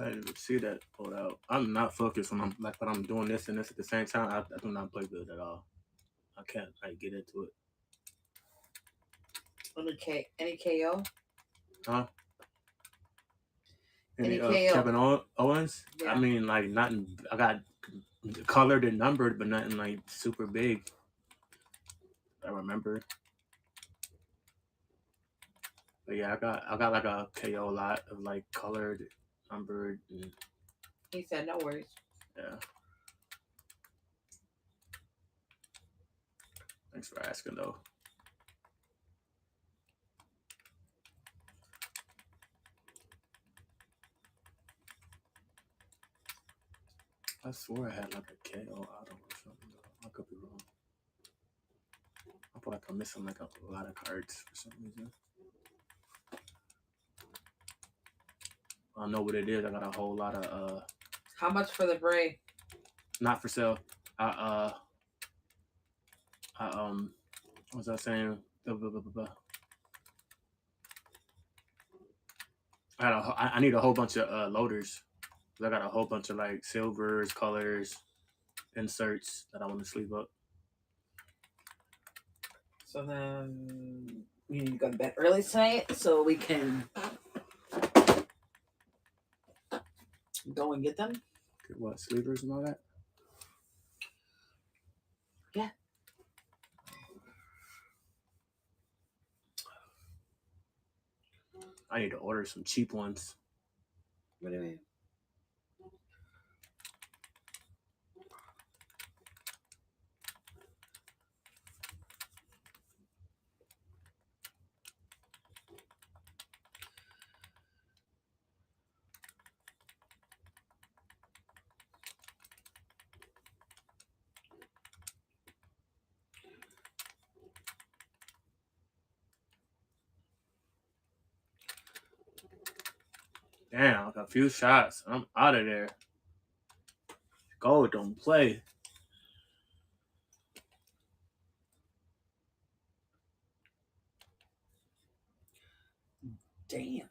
Speaker 2: I didn't even see that pulled out. I'm not focused when I'm doing this and this at the same time. I do not play good at all. I can't get into it.
Speaker 10: Any KO?
Speaker 2: Huh?
Speaker 10: Any KO?
Speaker 2: Kevin Owens?
Speaker 10: Yeah.
Speaker 2: I mean, like, nothing. I got colored and numbered, but nothing like super big. I remember. But yeah, I got like a KO lot of like colored, numbered. And,
Speaker 10: He said no worries.
Speaker 2: yeah. Thanks for asking, though. I swore I had like a KO auto or something, though. I could be wrong. I feel like I'm missing like a lot of cards for some reason. I know what it is. I got a whole lot of
Speaker 10: How much for the Bray?
Speaker 2: not for sale. What was I saying? I need a whole bunch of loaders. I got a whole bunch of like silvers, colors, inserts that I want to sleeve up.
Speaker 10: So then you need to go to bed early tonight so we can go and get them.
Speaker 2: Get what, sleevers and all that?
Speaker 10: Yeah.
Speaker 2: I need to order some cheap ones.
Speaker 10: What do you mean?
Speaker 2: Damn, a few shots. I'm out of there. Gold don't play.
Speaker 10: Damn.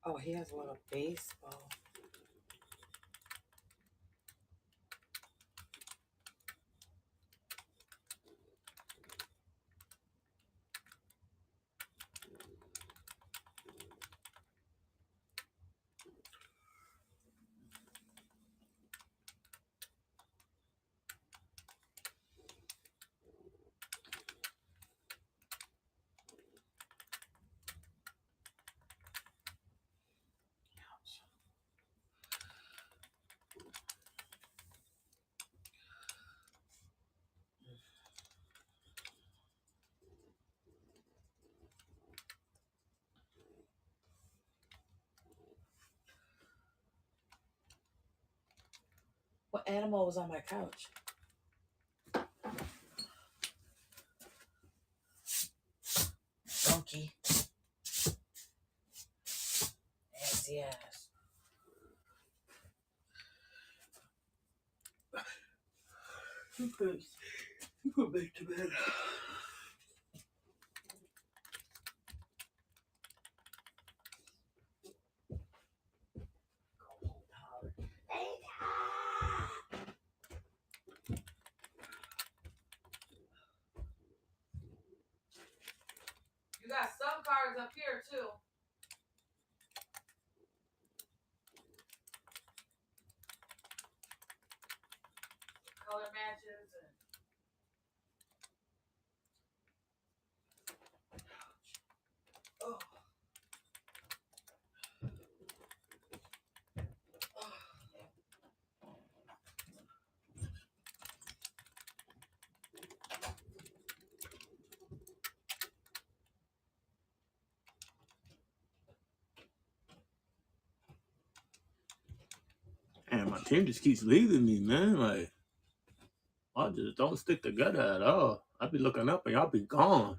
Speaker 10: Oh, he has a lot of baseball. What animal was on my couch? Donkey. Nasty ass. You put back to bed. You got some cards up here too. Color matches and oh.
Speaker 2: And my team just keeps leaving me, man. Like, I just don't stick together at all. I be looking up and y'all be gone.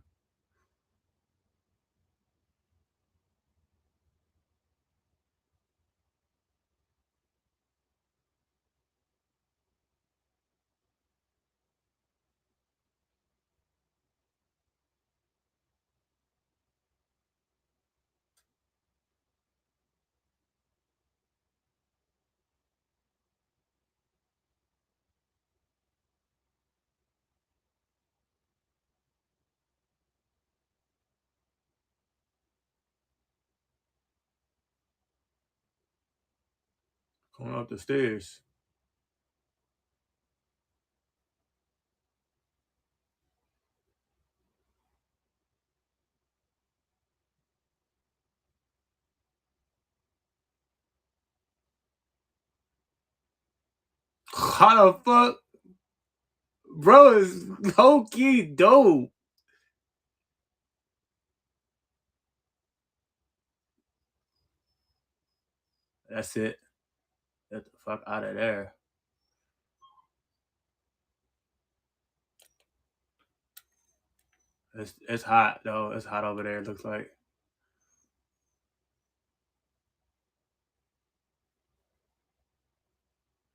Speaker 2: Going up the stairs. How the fuck? Bro is low key dope. That's it. Get the fuck out of there. It's hot though. It's hot over there, it looks like.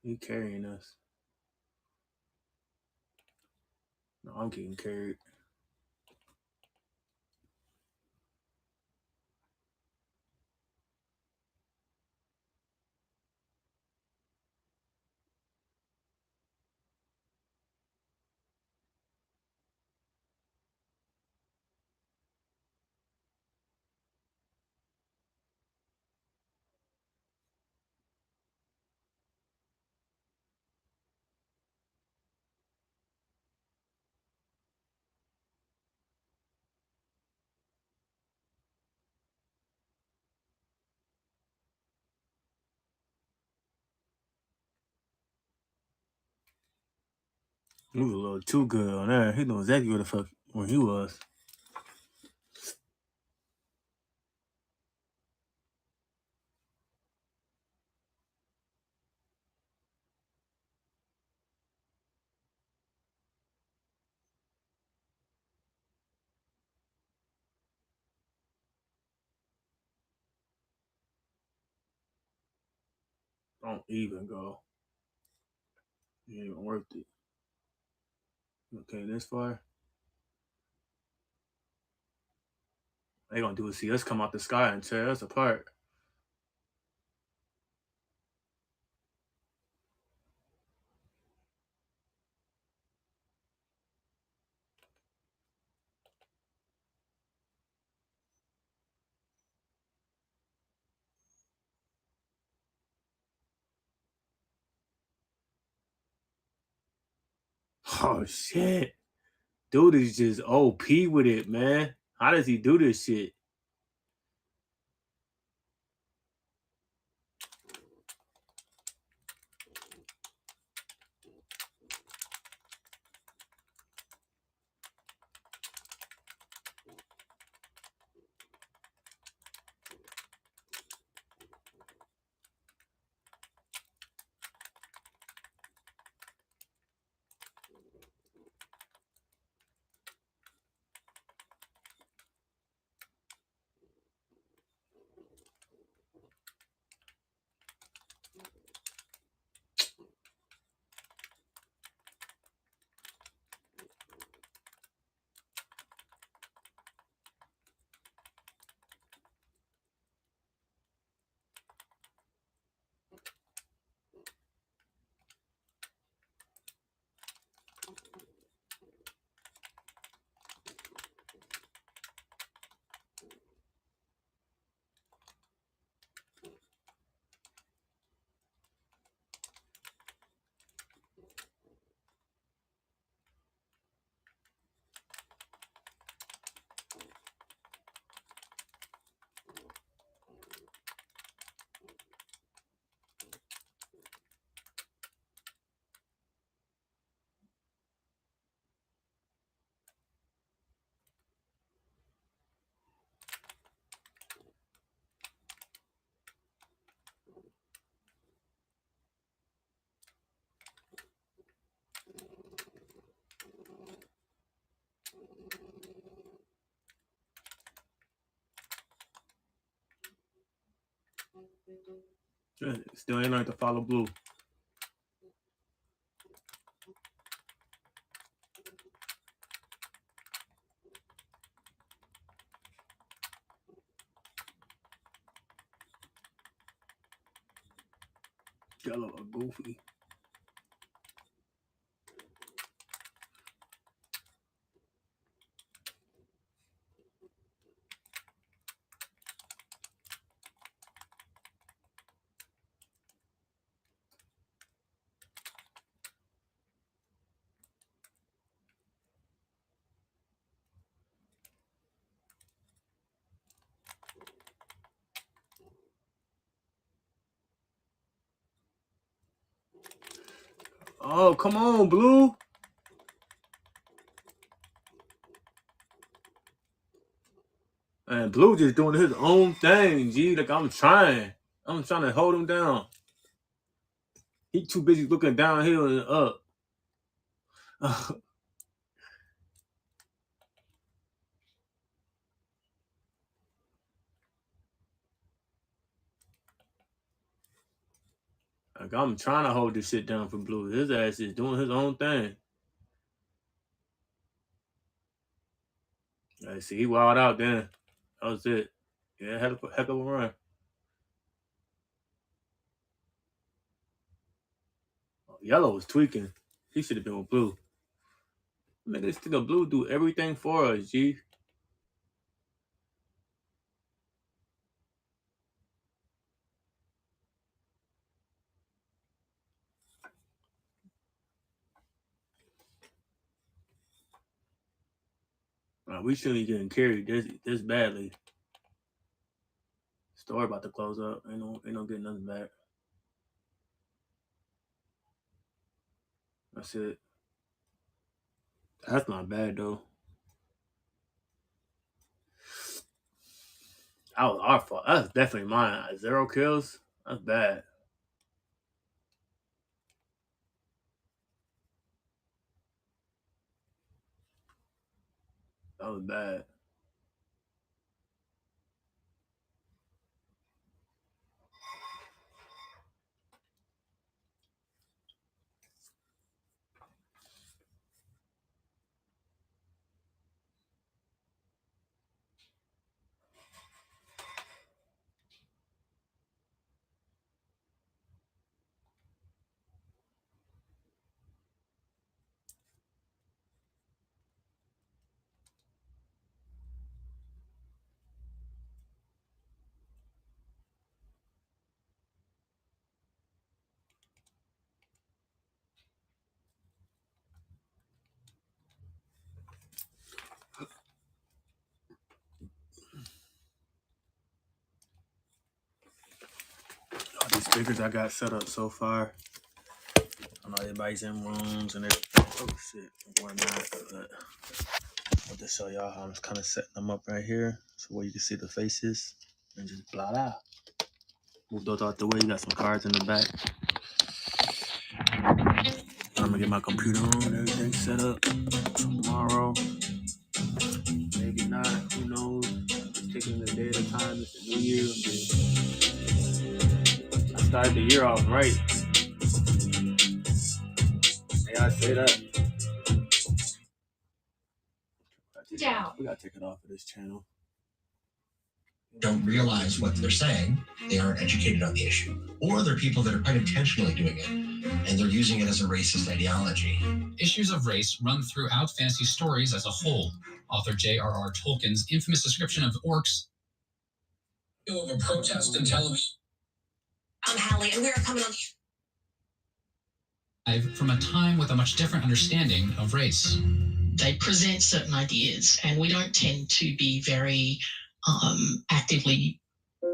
Speaker 2: He carrying us. No, I'm getting carried. He was a little too good on there. He knew exactly where the fuck where he was. Don't even go. It ain't even worth it. Okay, this far. They gonna do is see us come out the sky and tear us apart. Oh shit. Dude is just OP with it, man. How does he do this shit? Still ain't like to follow blue. Yellow or goofy. Oh, come on, blue. And blue just doing his own thing, G. Like I'm trying to hold him down. He too busy looking downhill and up. Like I'm trying to hold this shit down for blue. His ass is doing his own thing. I see he wild out then. That was it. Yeah, heck of a run. Yellow was tweaking. He should have been with blue. Man, this nigga blue do everything for us, G. We shouldn't be getting carried this badly. Store about to close up. Ain't no getting nothing back. That's it. That's not bad though. That was our fault. That's definitely mine. 0 kills. That's bad. That was bad. All these speakers I got set up so far. I know everybody's in rooms and everything. Oh shit, whatnot. But I'll just show y'all how I'm kind of setting them up right here, so where you can see the faces and just blah blah. Move those out the way. You got some cards in the back. I'm gonna get my computer on and everything set up tomorrow. Maybe not. Who knows? Just taking the day at a time. It's the new year. I started the year off right. Hey, I say that. We gotta take it off of this channel.
Speaker 7: Don't realize what they're saying, they aren't educated on the issue. Or they're people that are quite intentionally doing it, and they're using it as a racist ideology.
Speaker 11: Issues of race run throughout fantasy stories as a whole. Author J.R.R. Tolkien's infamous description of orcs of a protest in television.
Speaker 8: I'm Hallie, and we are coming on
Speaker 11: From a time with a much different understanding of race.
Speaker 12: They present certain ideas, and we don't tend to be very actively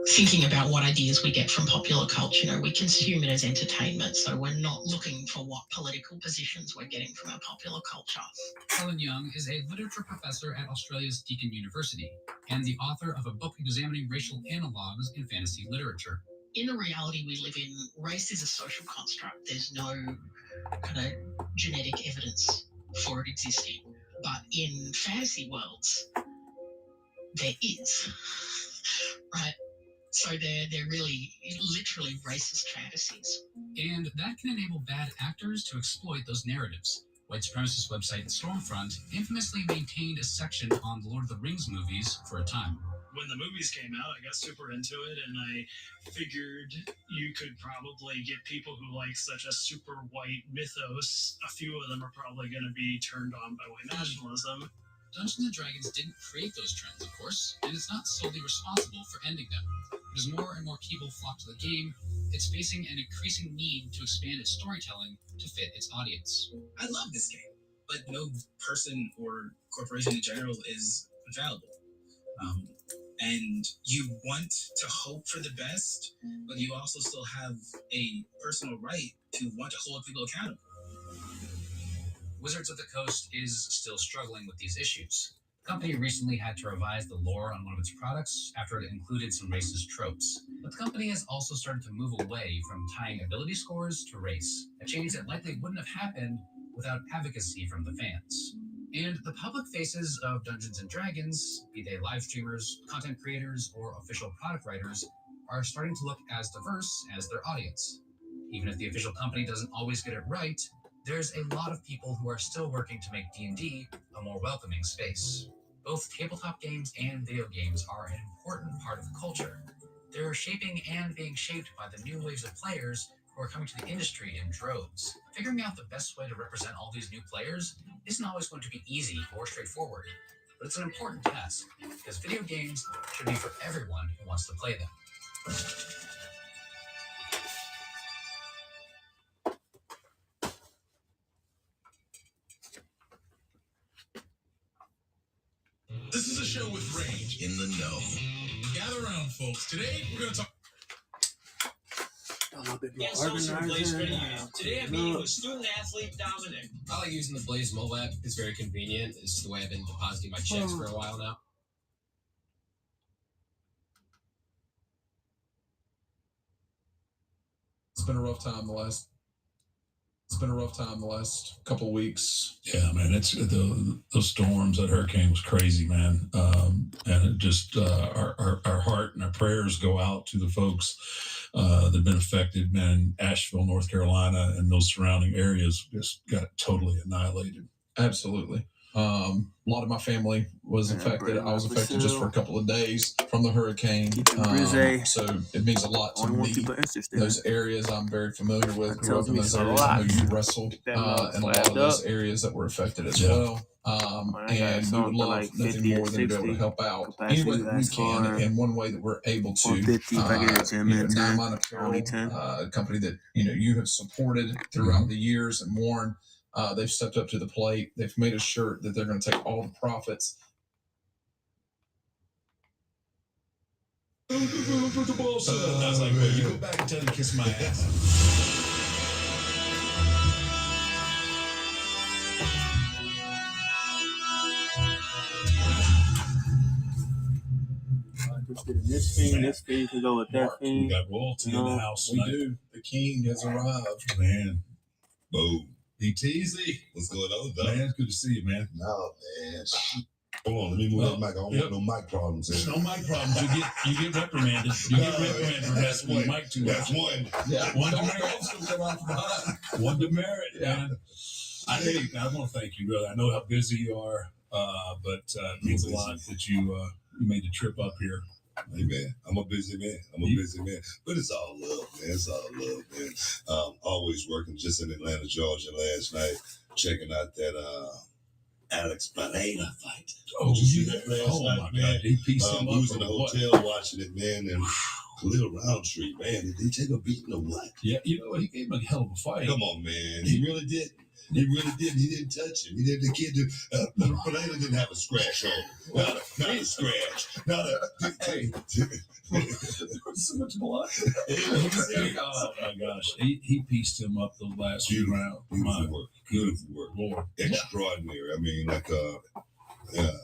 Speaker 12: thinking about what ideas we get from popular culture. You know, we consume it as entertainment, so we're not looking for what political positions we're getting from our popular culture.
Speaker 11: Helen Young is a literature professor at Australia's Deakin University and the author of a book examining racial analogues in fantasy literature.
Speaker 12: In the reality we live in, race is a social construct. There's no kind of genetic evidence for it existing. But in fantasy worlds, there is, right? So they're really, literally racist fantasies.
Speaker 11: And that can enable bad actors to exploit those narratives. White supremacist website Stormfront infamously maintained a section on the Lord of the Rings movies for a time.
Speaker 13: When the movies came out, I got super into it, and I figured you could probably get people who like such a super white mythos. A few of them are probably going to be turned on by white nationalism.
Speaker 11: Dungeons & Dragons didn't create those trends, of course, and it's not solely responsible for ending them. But as more and more people flock to the game, it's facing an increasing need to expand its storytelling to fit its audience.
Speaker 14: I love this game, but no person or corporation in general is infallible. And you want to hope for the best, but you also still have a personal right to want to hold people accountable.
Speaker 11: Wizards of the Coast is still struggling with these issues. The company recently had to revise the lore on one of its products after it included some racist tropes. But the company has also started to move away from tying ability scores to race, a change that likely wouldn't have happened without advocacy from the fans. And the public faces of Dungeons & Dragons, be they live streamers, content creators, or official product writers, are starting to look as diverse as their audience. Even if the official company doesn't always get it right, there's a lot of people who are still working to make D&D a more welcoming space. Both tabletop games and video games are an important part of the culture. They're shaping and being shaped by the new waves of players who are coming to the industry in droves. Figuring out the best way to represent all these new players isn't always going to be easy or straightforward, but it's an important task, because video games should be for everyone who wants to play them.
Speaker 15: This is a show with range.
Speaker 3: In the know.
Speaker 15: Gather around, folks. Today, we're going to talk...
Speaker 2: A little bit more
Speaker 16: And social Blaze
Speaker 2: organized.
Speaker 16: Credit Union. Today I'm meeting with student-athlete Dominic.
Speaker 17: I like using the Blaze mobile app. It's very convenient. It's just the way I've been depositing my checks for a while now.
Speaker 18: It's been a rough time the last couple of weeks.
Speaker 19: Yeah, man, it's those storms, that hurricane was crazy, man. And it just our heart and our prayers go out to the folks that have been affected, man. Asheville, North Carolina, and those surrounding areas just got totally annihilated.
Speaker 18: Absolutely. A lot of my family was affected. I was affected just for a couple of days from the hurricane. So it means a lot to me. Those areas I'm very familiar with. Grew up in those areas. I know you wrestled in a lot of those areas that were affected as well. And we would love nothing more than to be able to help out any way that we can. And one way that we're able to, Nine Apparel, a company that you have supported throughout the years and worn. They've stepped up to the plate. They've made a shirt that they're going to take all the profits.
Speaker 19: I was like, well, you go back and tell him to kiss my ass.
Speaker 2: This thing can go with that thing.
Speaker 19: We got royalty in the house.
Speaker 18: We do. The king has arrived.
Speaker 19: Man.
Speaker 3: Boom.
Speaker 19: BTZ.
Speaker 3: What's going on, Doc?
Speaker 19: Man, it's good to see you, man.
Speaker 3: No, man. Hold on, let me move that mic. I don't want no mic problems.
Speaker 19: There's no mic problems. You get reprimanded. You get reprimanded for messing with the mic too much.
Speaker 3: That's one.
Speaker 18: Yeah.
Speaker 19: One demerit. One demerit, man. I want to thank you, really. I know how busy you are, but it means a lot that you made the trip up here.
Speaker 3: Hey, man, I'm a busy man. But it's all love, man. It's all love, man. Always working just in Atlanta, Georgia last night, checking out that Alex Pereira fight.
Speaker 19: Oh,
Speaker 3: did you see that last night,
Speaker 19: my
Speaker 3: man?
Speaker 19: God. He pieced him up.
Speaker 3: We was in the hotel watching it, man, and Khalil Roundtree, man, did he take a beating or what?
Speaker 19: Yeah, you know what? He gave him a hell of a fight.
Speaker 3: Come on, man. He really did. He really did. He didn't touch him. He did. The kid did. Pereira didn't have a scratch on him. Not a scratch.
Speaker 19: Hey. There was so much blood. Oh my gosh. He pieced him up the last few rounds.
Speaker 3: Beautiful work.
Speaker 19: Lord.
Speaker 3: Extraordinary. I mean, like,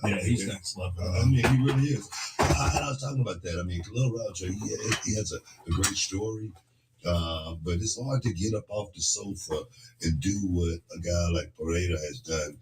Speaker 19: yeah, he's next level.
Speaker 3: I mean, he really is. I was talking about that. I mean, Khalil Roundtree, he has a great story. But it's hard to get up off the sofa and do what a guy like Pereira has done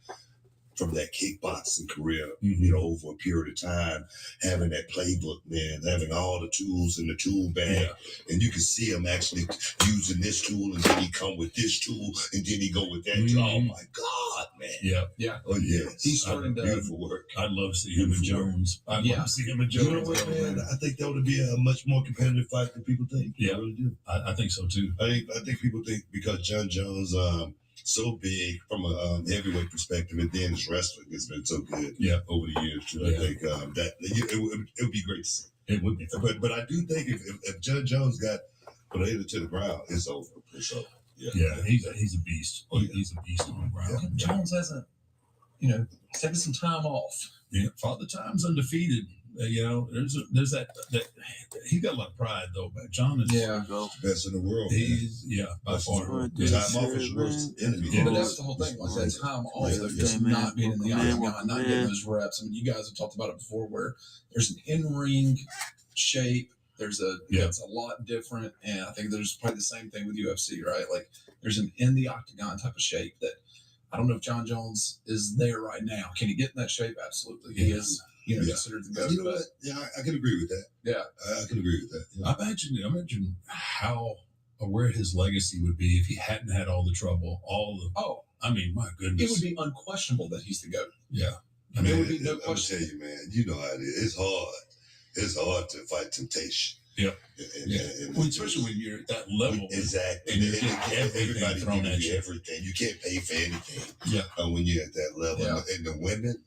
Speaker 3: from that kickboxing career, over a period of time, having that playbook, man, having all the tools in the tool bag. Yeah. And you can see him actually using this tool, and then he come with this tool, and then he go with that tool. Oh, my God, man.
Speaker 19: Yeah.
Speaker 18: Yeah.
Speaker 3: Oh, yes.
Speaker 18: He's starting to...
Speaker 3: Beautiful work.
Speaker 19: I'd love to see him and Jones. I'd love to see him and Jones.
Speaker 3: You know what, man? I think that would be a much more competitive fight than people think.
Speaker 19: Yeah.
Speaker 3: I really do.
Speaker 19: I think so, too.
Speaker 3: I think people think because John Jones... so big from a heavyweight perspective, and then his wrestling has been so good over the years too. I think that it would be great to see.
Speaker 19: It would be,
Speaker 3: but I do think if John Jones got Pereira to the ground, it's over. It's over.
Speaker 19: Yeah, he's a beast. He's a beast on the ground.
Speaker 18: Jones hasn't, taken some time off.
Speaker 19: Yeah, Father Time's undefeated. There's that he got a lot of pride though, man. John is
Speaker 3: best in the world.
Speaker 19: He's by far.
Speaker 3: Time off is worst enemy.
Speaker 18: Yeah. But that's the whole thing. Like that time off, just not being in the octagon, not getting those reps. I mean, you guys have talked about it before, where there's an in-ring shape. It's a lot different, and I think there's probably the same thing with UFC, right? Like there's an in the octagon type of shape that I don't know if John Jones is there right now. Can he get in that shape? Absolutely, he is. Considered the best.
Speaker 3: You know what? Yeah, I can agree with that.
Speaker 18: Yeah,
Speaker 3: I can agree with that. Yeah.
Speaker 19: I imagine how or where his legacy would be if he hadn't had all the trouble, I mean, my goodness,
Speaker 18: it would be unquestionable that he's the GOAT.
Speaker 19: Yeah,
Speaker 3: I mean,
Speaker 18: there would be no question.
Speaker 3: I'm telling you, man, you know how it is. It's hard. It's hard to fight temptation.
Speaker 19: Yeah. Well, especially when you're at that level.
Speaker 3: Exactly.
Speaker 19: And you're getting
Speaker 3: everybody
Speaker 19: thrown at you.
Speaker 3: Everything. You can't pay for anything.
Speaker 19: Yeah.
Speaker 3: When you're at that level.
Speaker 19: Yeah.
Speaker 3: And the women.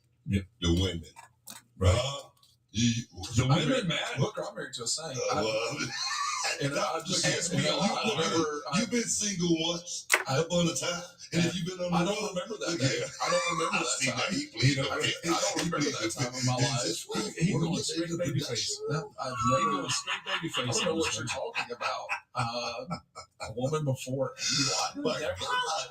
Speaker 19: Right.
Speaker 3: The
Speaker 18: women, man. Look, I'm married to a saint. And I just
Speaker 3: you've been single once upon a time, and if you've been on the road,
Speaker 18: I don't remember that day. I don't remember that time. I don't remember that time in my life.
Speaker 19: He going straight babyface.
Speaker 18: I don't know what you're talking about. A woman before anyone.
Speaker 3: My God,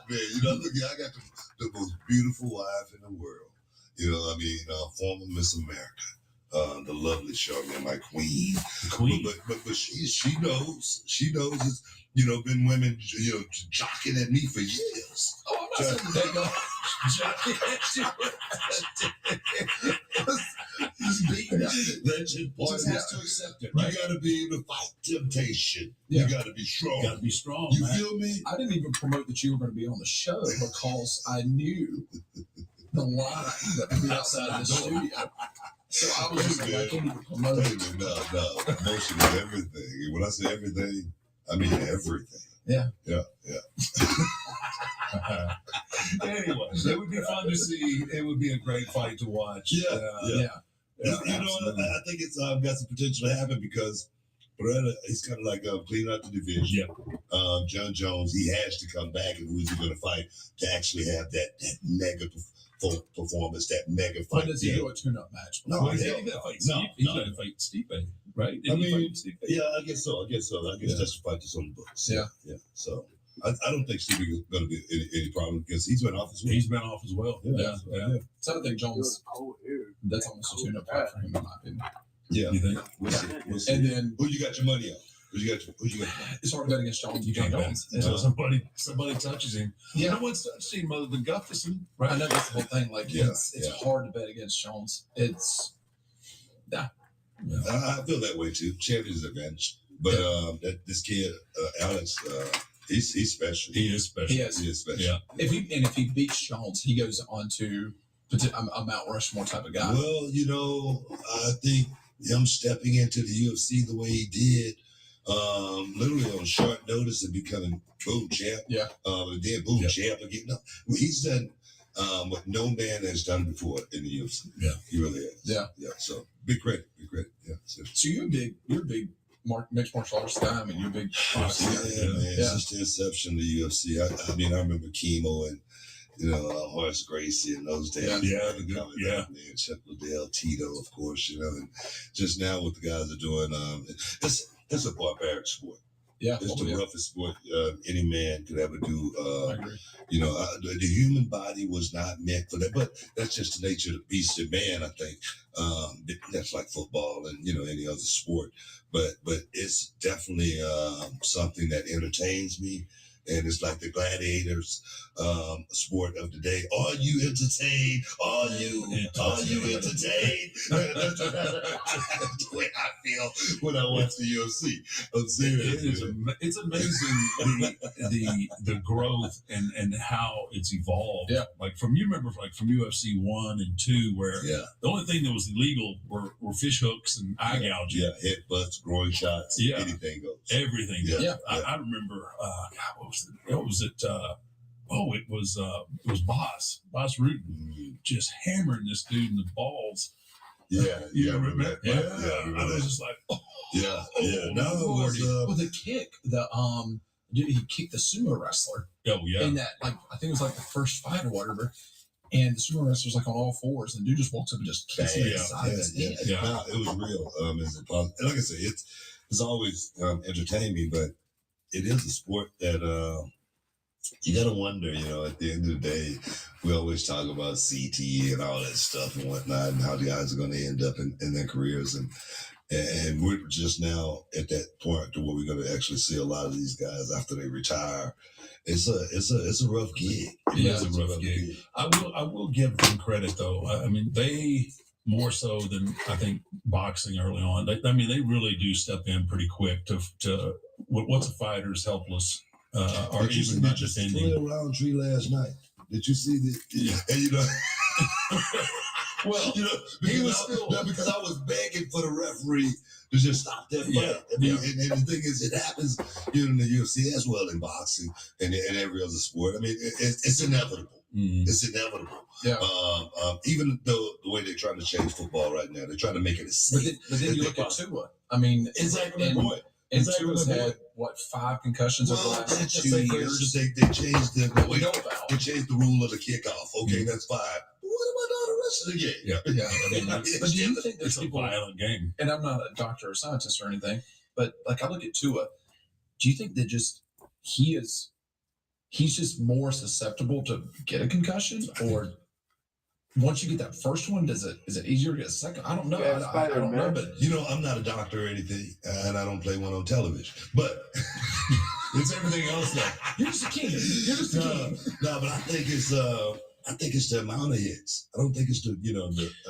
Speaker 3: man. You know, look, I got the most beautiful wife in the world. You know, I mean, former Miss America, the lovely Charmaine, my queen.
Speaker 19: The queen.
Speaker 3: But she knows. She knows it's, you know, been women, you know, jocking at me for years.
Speaker 18: Oh, I'm not saying that, no.
Speaker 3: Jocking at you. Just beating up. Legend.
Speaker 19: Just has to accept it, right?
Speaker 3: You got to be able to fight temptation.
Speaker 18: Yeah.
Speaker 3: You got to be strong.
Speaker 19: You got to be strong,
Speaker 3: You
Speaker 19: man.
Speaker 3: feel me?
Speaker 18: I didn't even promote that you were going to be on the show because I knew the line that would be outside of the studio. So I was just like, I can't even promote it.
Speaker 3: No. Promotion is everything. And when I say everything, I mean everything.
Speaker 18: Yeah.
Speaker 19: Anyways, it would be fun to see. It would be a great fight to watch.
Speaker 3: Yeah.
Speaker 19: Yeah,
Speaker 3: You know,
Speaker 19: absolutely.
Speaker 3: I think it's got some potential to happen because Beretta, he's kind of like cleaning out the division.
Speaker 19: Yeah.
Speaker 3: John Jones, he has to come back, and who's he going to fight to actually have that mega performance, that mega fight?
Speaker 18: When does he do a tune-up match?
Speaker 3: No,
Speaker 19: Well,
Speaker 3: he's
Speaker 19: he's got to fight Stipe. He's got to fight Stipe, right?
Speaker 3: I
Speaker 19: Didn't he
Speaker 3: mean,
Speaker 19: fight Stipe?
Speaker 3: yeah, I guess so. I guess that's the fight that's on the books.
Speaker 18: Yeah.
Speaker 3: So I don't think Stevie is going to be any problem because he's been off as well.
Speaker 19: He's been off as well.
Speaker 3: Yeah.
Speaker 18: So I think Jones, that's almost a tune-up fight for him, in my opinion.
Speaker 3: Yeah.
Speaker 19: You think?
Speaker 3: We'll see.
Speaker 18: And then
Speaker 3: Who you got your money on? Who you got?
Speaker 18: it's hard to bet against Jones.
Speaker 19: You can't bet until somebody touches him.
Speaker 18: Yeah.
Speaker 19: No one's touched him other than Gustafson.
Speaker 18: Right. I know that's the whole thing. Like,
Speaker 3: Yeah,
Speaker 18: it's hard to bet against Jones. It's,
Speaker 3: I feel that way too. Champion's advantage. But this kid, Alex, he's special.
Speaker 19: He is special.
Speaker 18: He is
Speaker 3: special.
Speaker 19: Yeah.
Speaker 18: if he beats Jones, he goes on to a Mount Rushmore type of guy.
Speaker 3: Well, you know, I think him stepping into the UFC the way he did, literally on short notice and becoming boom champ.
Speaker 18: Yeah.
Speaker 3: And then boom champ again. No, he's done what no man has done before in the UFC.
Speaker 19: Yeah.
Speaker 3: He really has.
Speaker 18: Yeah.
Speaker 3: So big credit. Yeah.
Speaker 18: So you're a big mixed martial arts guy. I mean, you're a big UFC guy.
Speaker 3: Man. Since the inception of the UFC, I mean, I remember Chemo and, you know, Horace Gracie in those days.
Speaker 19: Yeah.
Speaker 3: Man, Chuck Liddell, Tito, of course, you know, and just now what the guys are doing, it's a barbaric sport.
Speaker 18: Yeah.
Speaker 3: It's the roughest sport any man could ever do.
Speaker 18: I agree.
Speaker 3: You know, the human body was not meant for that, but that's just the nature of the beast of man, I think. That's like football and, you know, any other sport. But it's definitely something that entertains me. And it's like the gladiators sport of the day. Are you entertained? Are you entertained? That's the way I feel when I watch the UFC. I'm serious.
Speaker 19: It's amazing the growth and how it's evolved.
Speaker 18: Yeah.
Speaker 19: Like from UFC 1 and 2, where the only thing that was illegal were fish hooks and eye gouging.
Speaker 3: Yeah, headbutts, groin shots, anything goes.
Speaker 19: Everything.
Speaker 3: Yeah.
Speaker 19: I remember. What was it? It was Boss Rutten just hammering this dude in the balls.
Speaker 3: Yeah,
Speaker 19: you remember that?
Speaker 3: Yeah, I remember
Speaker 19: I was
Speaker 3: that.
Speaker 19: just like,
Speaker 3: No, it was
Speaker 18: Well, the kick, he kicked the sumo wrestler.
Speaker 19: Oh yeah.
Speaker 18: In that, like, I think it was like the first fight or whatever. And the sumo wrestler's like on all fours, and the dude just walks up and just kicks him in the side of his head.
Speaker 3: Yeah. No, it was real. And like I said, it's always entertained me, but it is a sport that you gotta wonder, you know, at the end of the day, we always talk about CTE and all that stuff and whatnot and how the guys are gonna end up in their careers and we're just now at that point to where we're gonna actually see a lot of these guys after they retire. It's a rough gig.
Speaker 19: It's a rough gig. I will give them credit though. I mean, they more so than I think boxing early on. They really do step in pretty quick to what's a fighter's helpless. Or even not defending.
Speaker 3: Did Roundtree last night? Did you see the? Yeah. And you know, well, you know, he was because I was begging for the referee to just stop that fight. And the thing is, it happens in the UFC as well in boxing and every other sport. I mean, it's inevitable. It's inevitable.
Speaker 18: Yeah.
Speaker 3: Even though the way they're trying to change football right now, they're trying to make it as safe.
Speaker 18: But then you look at Tua. I mean,
Speaker 3: exactly my point.
Speaker 18: And Tua's had 5 concussions over the last 2 years.
Speaker 3: They changed they changed the rule of the kickoff. Okay, that's 5. But what about all the rest of the game?
Speaker 18: Yeah. I mean, but do you think there's
Speaker 19: a violent game?
Speaker 18: And I'm not a doctor or scientist or anything, but like I look at Tua, Do you think that he's just more susceptible to get a concussion, or once you get that first one, is it easier to get a second? I don't know. I don't know, but
Speaker 3: I'm not a doctor or anything, and I don't play one on television. But
Speaker 18: it's everything else now. You're just a king.
Speaker 3: No, but I think it's the amount of hits. I don't think it's the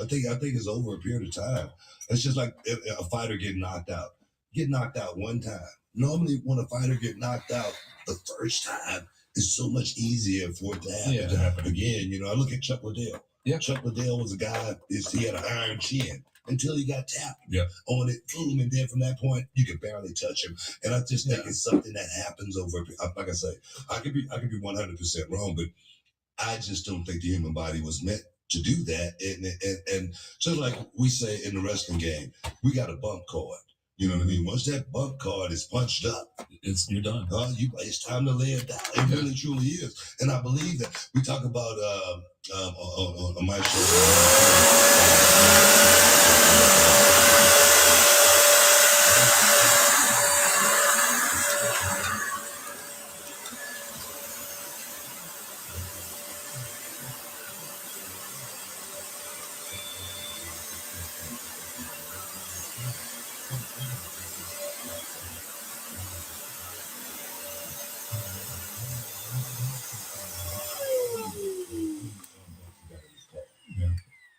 Speaker 3: I think it's over a period of time. It's just like a fighter getting knocked out. Get knocked out one time. Normally, when a fighter get knocked out the first time, it's so much easier for it to happen again. I look at Chuck Liddell.
Speaker 18: Yeah,
Speaker 3: Chuck Liddell was a guy. He had an iron chin until he got tapped on it, boom, and then from that point you could barely touch him. And I just think it's something that happens over. Like I say, I could be 100% wrong, but I just don't think the human body was meant to do that. And just like we say in the wrestling game, we got a bump card. You know what I mean? Once that bump card is punched up,
Speaker 19: you're done.
Speaker 3: It's time to lay it down. It really truly is. And I believe that we talk about on my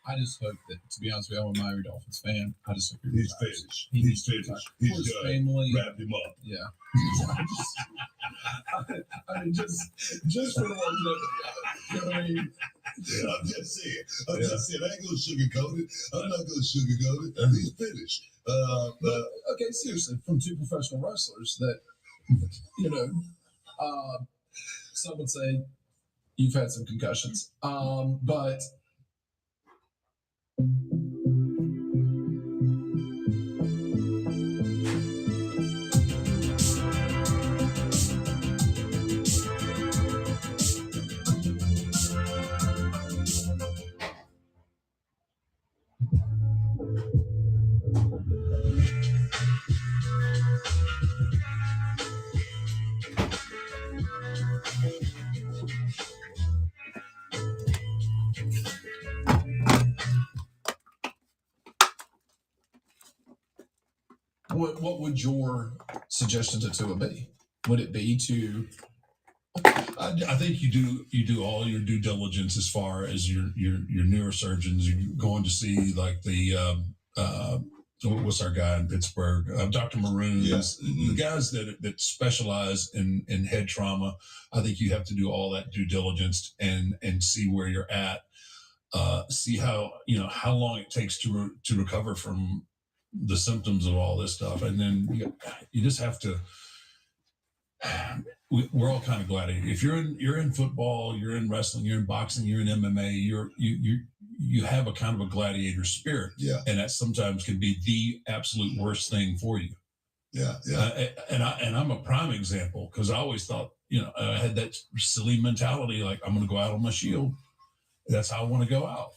Speaker 18: I just hope that, to be honest with you, I'm a Miami Dolphins fan. I just hope
Speaker 3: he's finished. He's finished. He's done.
Speaker 18: Family.
Speaker 3: Wrap him up.
Speaker 18: Yeah. I mean, just for the longevity. You know what I mean?
Speaker 3: Yeah, I'm just saying. I ain't gonna sugarcoat it. I'm not gonna sugarcoat it. He's finished.
Speaker 18: Okay, seriously, from two professional wrestlers that, some would say you've had some concussions, but. What would your suggestion to Tua be? Would it be to?
Speaker 19: I think you do all your due diligence as far as your neurosurgeons. You're going to see like the what's our guy in Pittsburgh, Dr. Maroon, the guys that specialize in head trauma. I think you have to do all that due diligence and see where you're at, see how long it takes to recover from the symptoms of all this stuff, and then you just have to. We're all kind of gladiators. If you're in football, you're in wrestling, you're in boxing, you're in MMA, you have a kind of a gladiator spirit, and that sometimes can be the absolute worst thing for you. And I'm a prime example because I always thought I had that silly mentality like I'm going to go out on my shield. That's how I want to go out.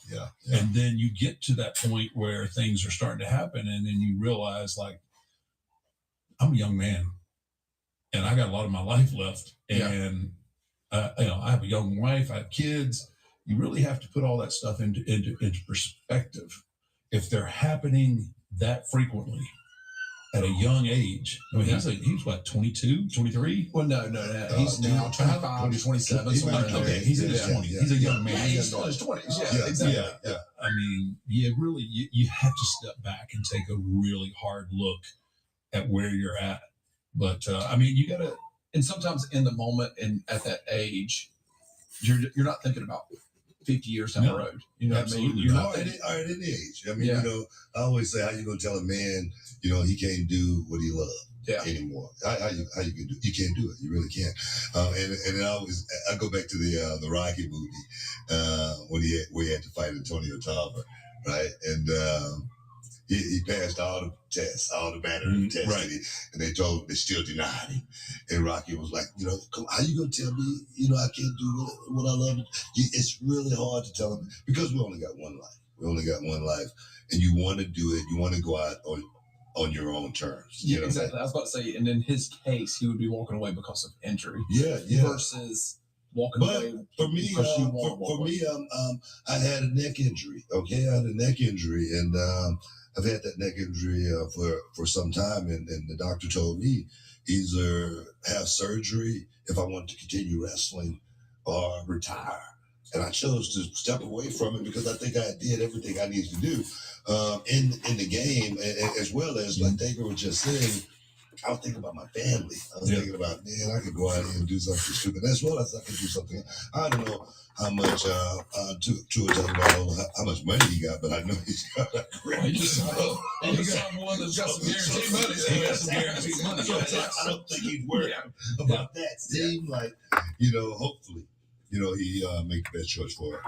Speaker 19: And then you get to that point where things are starting to happen, and then you realize like I'm a young man. And I got a lot of my life left, and I have a young wife, I have kids. You really have to put all that stuff into perspective. If they're happening that frequently at a young age, I mean, he's what, 22, 23?
Speaker 18: Well, no. He's now 25, 27.
Speaker 19: He's in his 20s. He's a young man.
Speaker 18: He's still in his 20s. Yeah, exactly.
Speaker 19: Yeah. I mean, you have to step back and take a really hard look at where you're at. But I mean, you gotta,
Speaker 18: and sometimes in the moment and at that age, you're not thinking about 50 years down the road. You know what I mean? You're not
Speaker 3: at any age. I mean, I always say, how you gonna tell a man, he can't do what he loves anymore? How you can do? You can't do it. You really can't. And I go back to the Rocky movie when he had to fight Antonio Tarver, right? And he passed all the tests, all the mandatory tests, right. And they still denied him. And Rocky was like, come, how you gonna tell me, I can't do what I love? It's really hard to tell him because we only got one life. We only got one life, and you want to do it. You want to go out on your own terms.
Speaker 18: Yeah, exactly. I was about to say, and in his case, he would be walking away because of injury.
Speaker 3: Yeah.
Speaker 18: Versus walking away because you want to walk away.
Speaker 3: I had a neck injury. Okay, I had a neck injury, and I've had that neck injury for some time, and the doctor told me either have surgery if I want to continue wrestling or retire. And I chose to step away from it because I think I did everything I needed to do in the game, as well as, like David was just saying, I was thinking about my family. I was thinking about, man, I could go out here and do something stupid, as well as I could do something. I don't know how much Tua Tagovailoa, how much money he got, but I know he's got a great.
Speaker 18: He just signed one that's got some guaranteed money. He got some guaranteed money.
Speaker 3: I don't think he's worried about that. Seemed like, hopefully, he make the best choice for it.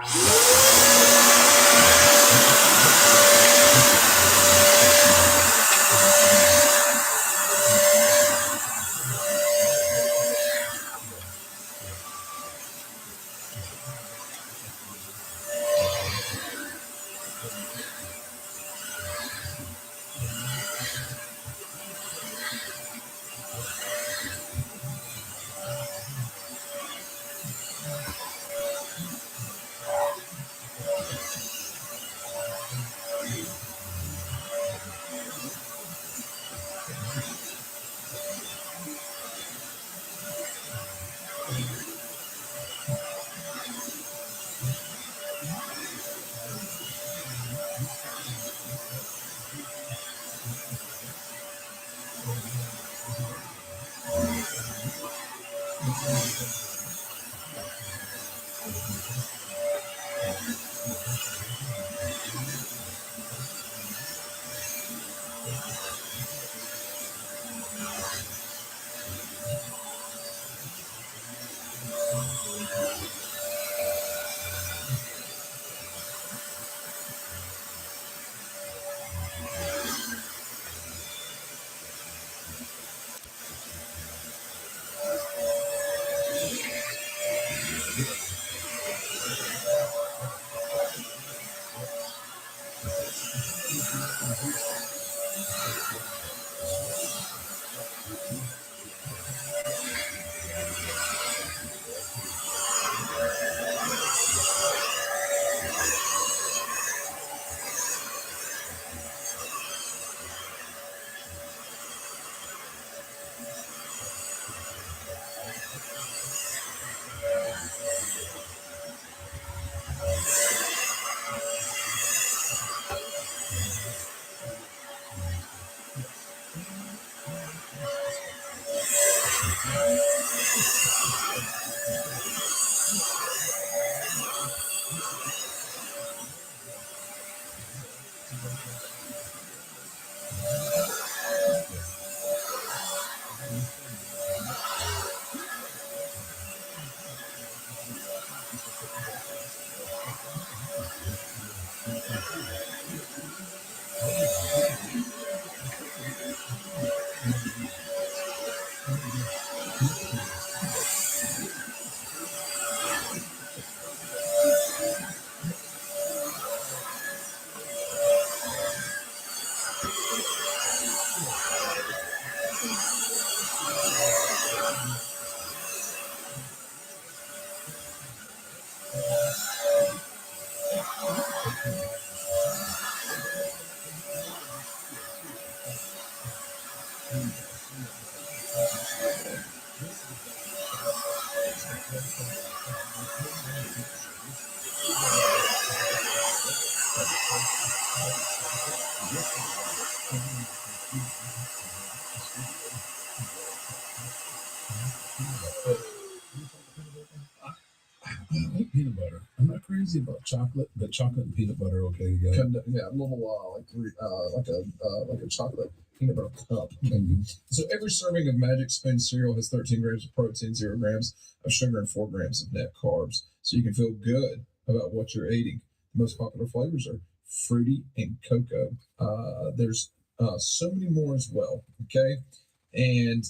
Speaker 19: I like peanut butter. I'm not crazy about chocolate, but chocolate and peanut butter are okay together.
Speaker 18: Yeah, a little like a chocolate peanut butter cup. Mm-hmm. So every serving of Magic Spoon cereal has 13 grams of protein, 0 grams of sugar, and 4 grams of net carbs. So you can feel good about what you're eating. The most popular flavors are fruity and cocoa. There's so many more as well. Okay, and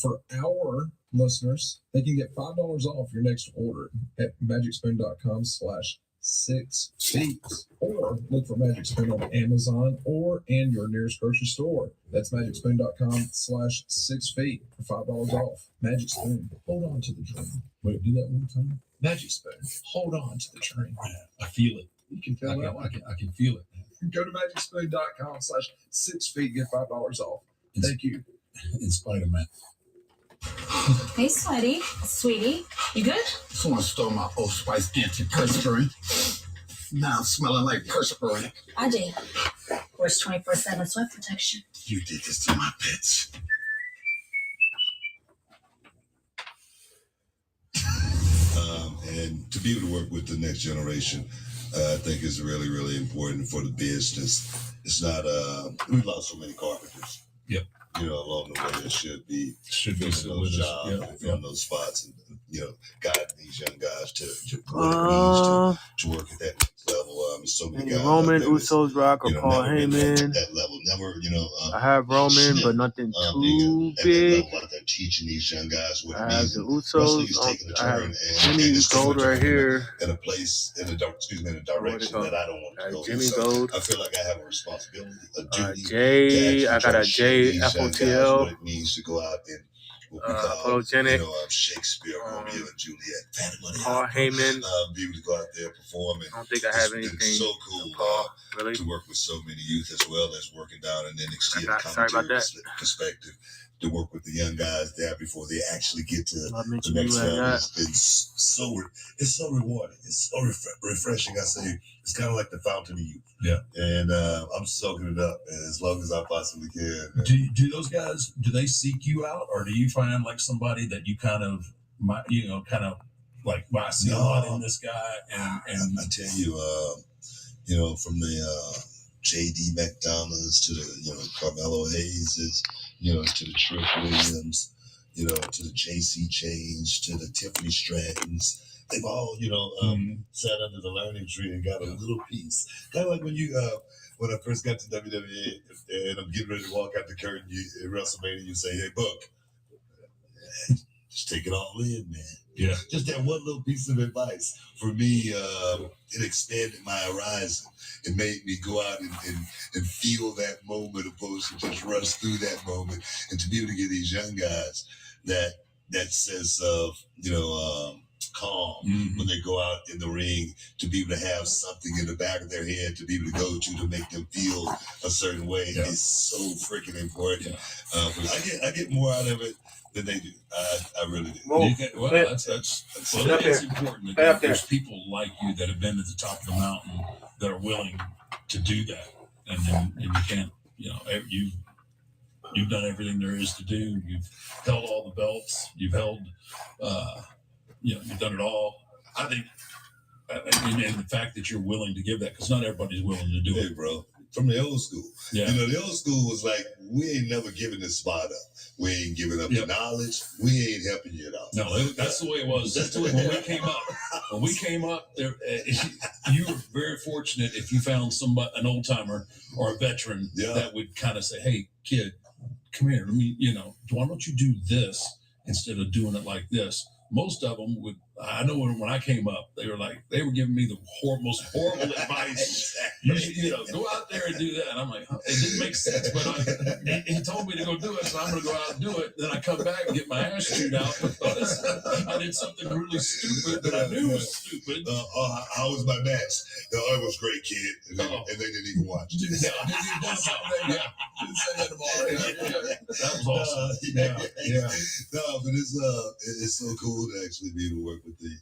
Speaker 18: for our listeners, they can get $5 off your next order at magicspoon.com/CBS. 6 feet. Or look for Magic Spoon on Amazon and your nearest grocery store. That's magicspoon.com/6 feet for $5 off. Magic Spoon, hold on to the dream. Wait, do that one time. Magic Spoon, hold on to the dream. I feel it. You can feel it. I can feel it. Go to magicspoon.com/6 feet, get $5 off. Thank you. In spite of Matt.
Speaker 4: Hey, sweetie. Sweetie, you good?
Speaker 20: Someone stole my Old Spice antiperspirant. Now I'm smelling like perspirant.
Speaker 4: I did. Where's 24/7 sweat protection?
Speaker 20: You did this to my pets.
Speaker 3: And to be able to work with the next generation, I think is really, really important for the business. It's not, we've lost so many carpenters.
Speaker 19: Yep.
Speaker 3: You know, along the way, it should be
Speaker 19: filling
Speaker 3: those jobs,
Speaker 19: yep.
Speaker 3: filling those spots, and guiding these young guys to what it means to work at that next level. So many guys.
Speaker 2: Roman Usos rock or Paul Heyman.
Speaker 3: That level, never,
Speaker 2: I have Roman, but nothing too big.
Speaker 3: They're teaching these young guys what
Speaker 2: I
Speaker 3: it
Speaker 2: have
Speaker 3: means.
Speaker 2: the Usos. I have Jimmy Gold right here.
Speaker 3: In a place, in a direction that I don't want to go.
Speaker 2: Jimmy Gold.
Speaker 3: I feel like I have a responsibility, a duty.
Speaker 2: Jay, I got a Jay FOTL.
Speaker 3: What it means to go out and what we call,
Speaker 2: photogenic.
Speaker 3: Shakespeare, Romeo and Juliet,
Speaker 2: Paul Heyman.
Speaker 3: be able to go out there, perform. And
Speaker 2: I don't think I have anything.
Speaker 3: It's so cool
Speaker 2: really?
Speaker 3: to work with so many youth as well as working down in NXT
Speaker 2: Sorry about that.
Speaker 3: perspective. To work with the young guys there before they actually get to the next
Speaker 2: level.
Speaker 3: it's so rewarding. It's so refreshing. I say it's kind of like the fountain of youth.
Speaker 19: Yeah,
Speaker 3: and I'm soaking it up as long as I possibly can.
Speaker 19: Do those guys? Do they seek you out, or do you find like somebody that you kind of like? Well, I see a lot in this guy, and
Speaker 3: I tell you, from the J.D. McDonald's to the Carmelo Hayes, to the Trick Williams, to the J.C. Change, to the Tiffany Strattons. They've all, sat under the learning tree and got a little piece. Kind of like when I first got to WWE and I'm getting ready to walk out the curtain at WrestleMania, you say, "Hey, Buck, just take it all in, man."
Speaker 19: Yeah.
Speaker 3: Just that one little piece of advice for me, it expanded my horizon. It made me go out and feel that moment opposed to just rush through that moment. And to be able to get these young guys that sense of, calm when they go out in the ring, to be able to have something in the back of their head to be able to go to make them feel a certain way is so freaking important. I get more out of it than they do. I really do.
Speaker 19: It's important that there's people like you that have been at the top of the mountain that are willing to do that, and you can't, you've done everything there is to do. You've held all the belts. You've held, you've done it all. I think, and the fact that you're willing to give that, because not everybody's willing to do it,
Speaker 3: bro. From the old school, the old school was like, we ain't never giving this spot up. We ain't giving up the knowledge. We ain't helping you at all.
Speaker 19: No, that's the way it was. That's the way when we came up. There, you were very fortunate if you found an old timer or a veteran that would kind of say, "Hey, kid, come here. Let me, why don't you do this instead of doing it like this?" Most of them would. I know when I came up, they were giving me the most horrible advice. Go out there and do that. And I'm like, it didn't make sense, but he told me to go do it, so I'm going to go out and do it. Then I come back and get my ass chewed out because I did something really stupid that I knew was stupid.
Speaker 3: How was my match? It was great, kid. And they didn't even watch it.
Speaker 19: That was awesome.
Speaker 3: No, but it's so cool to actually be able to work with the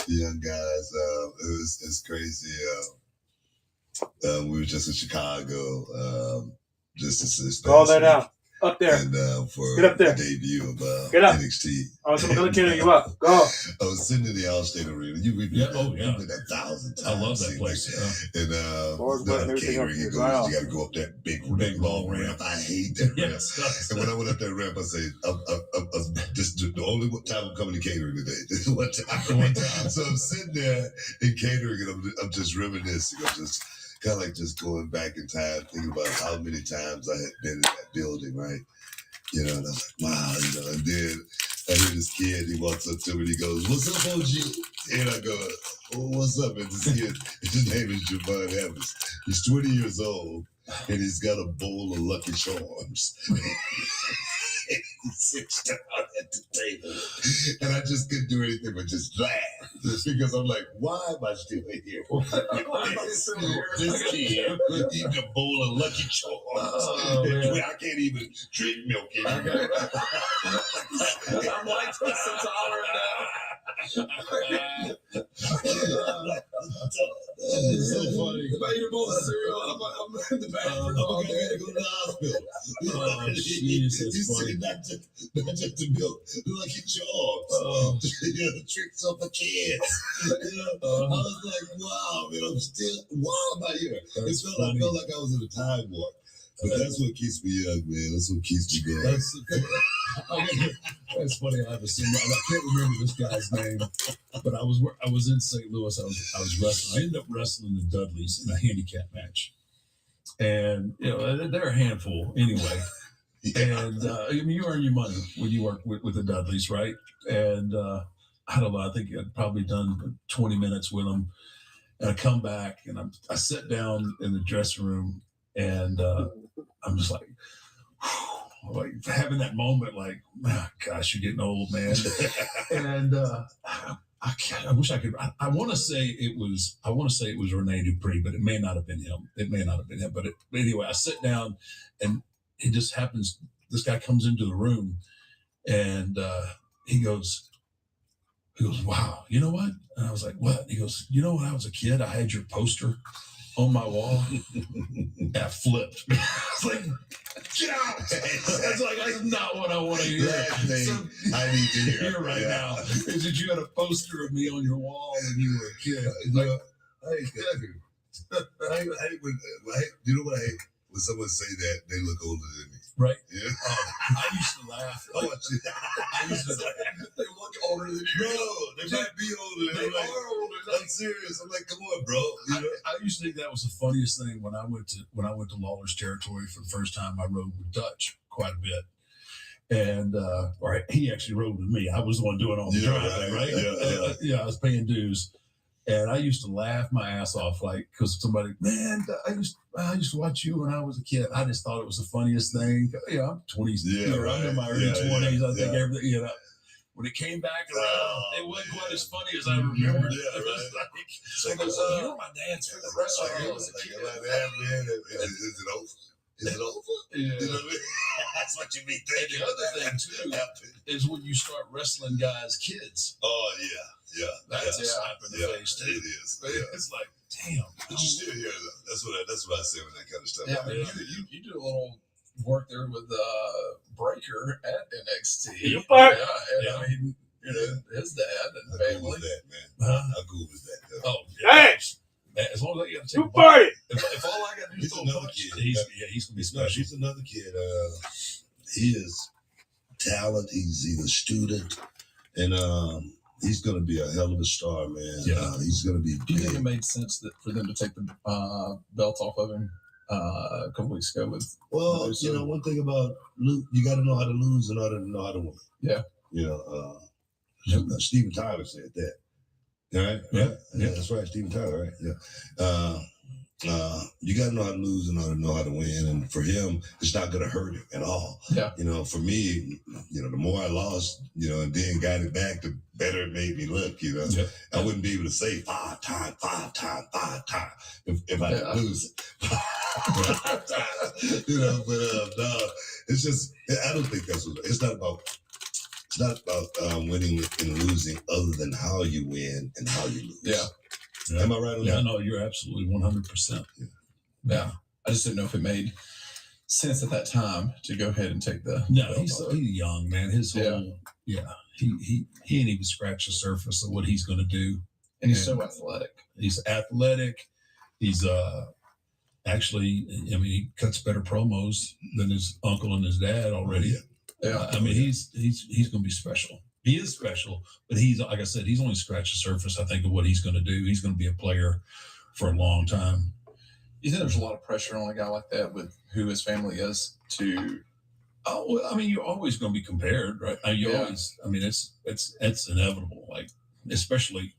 Speaker 3: young guys. It's crazy. We were just in Chicago.
Speaker 2: Call that out. Up there.
Speaker 3: And for
Speaker 2: get up there.
Speaker 3: The debut of
Speaker 2: NXT.
Speaker 3: I was
Speaker 2: going to carry you up. Go.
Speaker 3: I was sitting in the Allstate Arena. You've been there 1,000 times.
Speaker 19: I love that place.
Speaker 3: And catering, you got to go up that big long ramp. I hate that ramp. And when I went up that ramp, I said, this is the only time I'm coming to catering today. This is one time. So I'm sitting there in catering and I'm just reminiscing. I'm just kind of like just going back in time, thinking about how many times I had been in that building, right? And I was like, wow, and then I hear this kid, he walks up to me and he goes, "What's up, OG?" And I go, "Oh, what's up?" And this kid, his name is Javon Evans. He's 20 years old and he's got a bowl of Lucky Charms. He sits down at the table and I just couldn't do anything but just laugh because I'm like, why am I still here? This kid eating a bowl of Lucky Charms. I can't even drink milk anymore.
Speaker 18: I'm lactose intolerant now.
Speaker 3: It's so funny.
Speaker 18: If I eat a bowl of cereal, I'm in the bathroom.
Speaker 3: I'm gonna go to the hospital. He's saying not just to milk, Lucky Charms. Tricks up the kids. I was like, wow, man, why am I here? I felt like I was in a time warp. But that's what keeps me young, man. That's what keeps me going.
Speaker 19: That's funny. I have a similar. I can't remember this guy's name, but I was in St. Louis. I was wrestling. I ended up wrestling the Dudleys in a handicap match, and they're a handful anyway. And I mean, you earn your money when you work with the Dudleys, right? And I don't know. I think I'd probably done 20 minutes with them, and I come back and I sit down in the dressing room, and I'm just like having that moment, like, gosh, you're getting old, man. And I wish I could. I want to say it was Rene Dupree, but it may not have been him. But anyway, I sit down, and it just happens. This guy comes into the room, and he goes, "Wow, you know what?" And I was like, "What?" He goes, "You know, when I was a kid, I had your poster on my wall." I flipped. I was like, "Get out!" That's not what I want to hear.
Speaker 3: I need to hear
Speaker 19: right now is that you had a poster of me on your wall when you were a kid.
Speaker 3: You know what I hate? When someone say that, they look older than me.
Speaker 19: Right.
Speaker 3: Yeah.
Speaker 19: I used to laugh.
Speaker 3: I used to laugh. They look older than you. Bro, they might be older. They are older. I'm serious. I'm like, come on, bro.
Speaker 19: I used to think that was the funniest thing when I went to Lawler's territory for the first time. I rode with Dutch quite a bit. And he actually rode with me. I was the one doing all the driving, right? Yeah, I was paying dues. And I used to laugh my ass off, like, because somebody, man, I used to watch you when I was a kid. I just thought it was the funniest thing. Yeah, I'm 20s. I'm in my early 20s. I think everything, when it came back around, it wasn't quite as funny as I remembered. It was like, you were my dad's favorite wrestler when I was a kid.
Speaker 3: Is it over? Is it over?
Speaker 19: Yeah.
Speaker 3: You know what I mean? That's what you be thinking.
Speaker 19: And the other thing, too, is when you start wrestling guys' kids.
Speaker 3: Oh, yeah.
Speaker 19: That's a slap in the face, too.
Speaker 3: It is.
Speaker 19: It's like, damn.
Speaker 3: But you still hear that. That's what I say with that kind of stuff.
Speaker 18: Yeah, I mean, you do a little work there with Breaker at NXT.
Speaker 19: You part.
Speaker 18: Yeah. I mean, his dad and family.
Speaker 3: How cool was that, man? How cool was that?
Speaker 19: Oh, yeah. Man, as long as I got to take a
Speaker 3: party.
Speaker 19: If all I got to do is
Speaker 3: another kid.
Speaker 19: He's going to be special.
Speaker 3: He's another kid. He is talent. He's a student. And he's going to be a hell of a star, man.
Speaker 19: Yeah.
Speaker 3: He's going to be
Speaker 18: Do you think it made sense for them to take the belt off of him a couple weeks ago?
Speaker 3: Well, one thing about Luke, you got to know how to lose in order to know how to win.
Speaker 18: Yeah.
Speaker 3: Steven Tyler said that. All right?
Speaker 19: Yeah.
Speaker 3: That's right. Steven Tyler, right? Yeah. You got to know how to lose in order to know how to win. And for him, it's not going to hurt him at all.
Speaker 18: Yeah.
Speaker 3: For me, the more I lost, and then got it back, the better it made me look,
Speaker 19: Yeah.
Speaker 3: I wouldn't be able to say five times if I didn't lose it. But no, it's just, I don't think that's what, it's not about winning and losing other than how you win and how you lose.
Speaker 18: Yeah.
Speaker 3: Am I right on that?
Speaker 19: Yeah, no, you're absolutely 100%.
Speaker 18: Yeah. I just didn't know if it made sense at that time to go ahead and take the.
Speaker 19: No, he's young, man. His whole, he ain't even scratched the surface of what he's going to do.
Speaker 18: And he's so athletic.
Speaker 19: He's athletic. He's actually, he cuts better promos than his uncle and his dad already.
Speaker 18: Yeah.
Speaker 19: He's going to be special. He is special, but he's, like I said, he's only scratched the surface, I think, of what he's going to do. He's going to be a player for a long time.
Speaker 18: You think there's a lot of pressure on a guy like that with who his family is to
Speaker 19: Oh, well, I mean, you're always going to be compared, right? You always. I mean, it's inevitable. Like, especially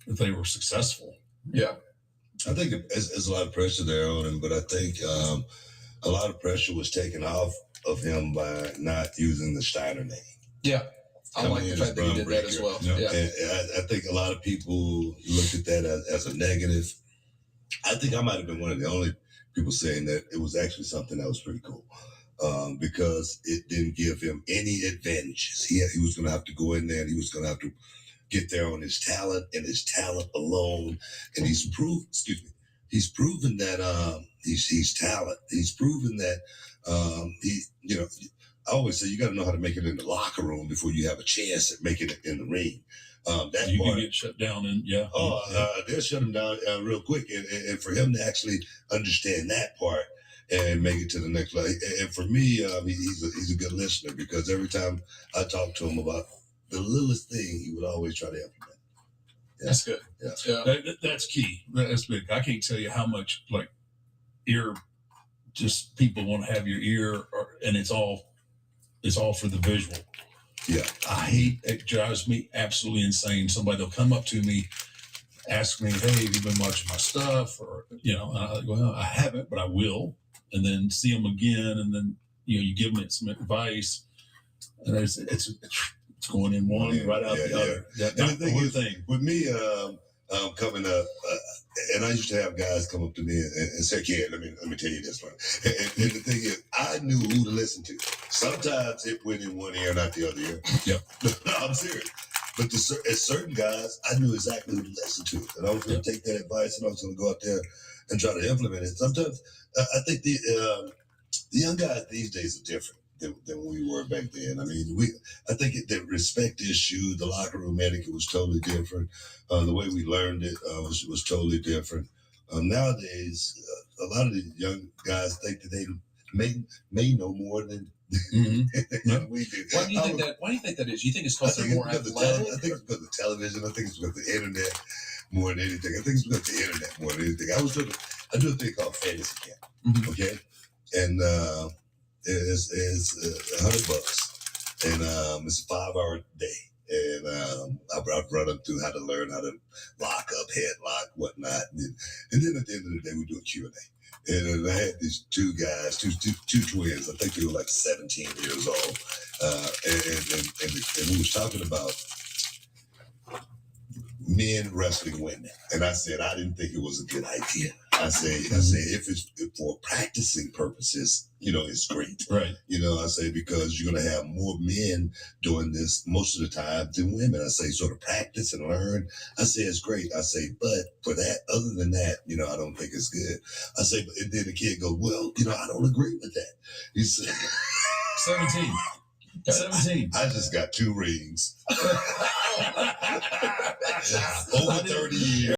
Speaker 19: if they were successful.
Speaker 18: Yeah.
Speaker 3: I think there's a lot of pressure there on him, but I think a lot of pressure was taken off of him by not using the Steiner name.
Speaker 18: Yeah. I like the fact that he did that as well.
Speaker 3: You know?
Speaker 18: Yeah.
Speaker 3: And I think a lot of people looked at that as a negative. I think I might have been one of the only people saying that it was actually something that was pretty cool. Because it didn't give him any advantages. He was going to have to go in there and he was going to have to get there on his talent and his talent alone. And he's proven that he's talent. He's proven that I always say you got to know how to make it in the locker room before you have a chance at making it in the ring. That
Speaker 19: you
Speaker 3: part,
Speaker 19: can get shut down, and
Speaker 3: they'll shut him down real quick. And for him to actually understand that part and make it to the next level. And for me, he's a good listener, because every time I talk to him about the littlest thing, he would always try to implement. Yeah.
Speaker 18: That's good.
Speaker 3: Yeah.
Speaker 19: That's key. That's big. I can't tell you how much just people want to have your ear, and it's all for the visual.
Speaker 3: Yeah.
Speaker 19: It drives me absolutely insane. Somebody will come up to me, ask me, "Hey, have you been watching my stuff?" Or, and I go, "Well, I haven't, but I will." And then see them again, and then you give them some advice, and it's going in one right out the other.
Speaker 3: And the thing with me coming up, and I used to have guys come up to me and say, "Kid, let me tell you this one." And the thing is, I knew who to listen to. Sometimes it went in one ear, not the other ear.
Speaker 19: Yeah,
Speaker 3: no, I'm serious. But as certain guys, I knew exactly who to listen to, and I was going to take that advice, and I was going to go out there and try to implement it. Sometimes I think the young guys these days are different than we were back then. I mean, I think the respect issue, the locker room etiquette was totally different. The way we learned it was totally different. Nowadays, a lot of the young guys think that they may know more than we do.
Speaker 18: Why do you think that is? You think it's because they're more athletic?
Speaker 3: I think it's because of television. I think it's because of the internet more than anything. I think it's because of the internet more than anything. I do a thing called Fantasy Camp. Okay, and it's $100, and it's a 5-hour day. And I've run them through how to learn how to lock up, headlock, whatnot. And then at the end of the day, we do a Q&A. And I had these two guys, two twins. I think they were like 17 years old. And we was talking about men wrestling women. And I said, I didn't think it was a good idea. I say, if it's for practicing purposes, it's great.
Speaker 19: Right.
Speaker 3: I say, because you're going to have more men doing this most of the time than women. I say, sort of practice and learn. I say, it's great. I say, but for that, other than that, I don't think it's good. I say, and then the kid goes, well, I don't agree with that. He said,
Speaker 19: 17.
Speaker 3: I just got 2 rings. Over 30 years.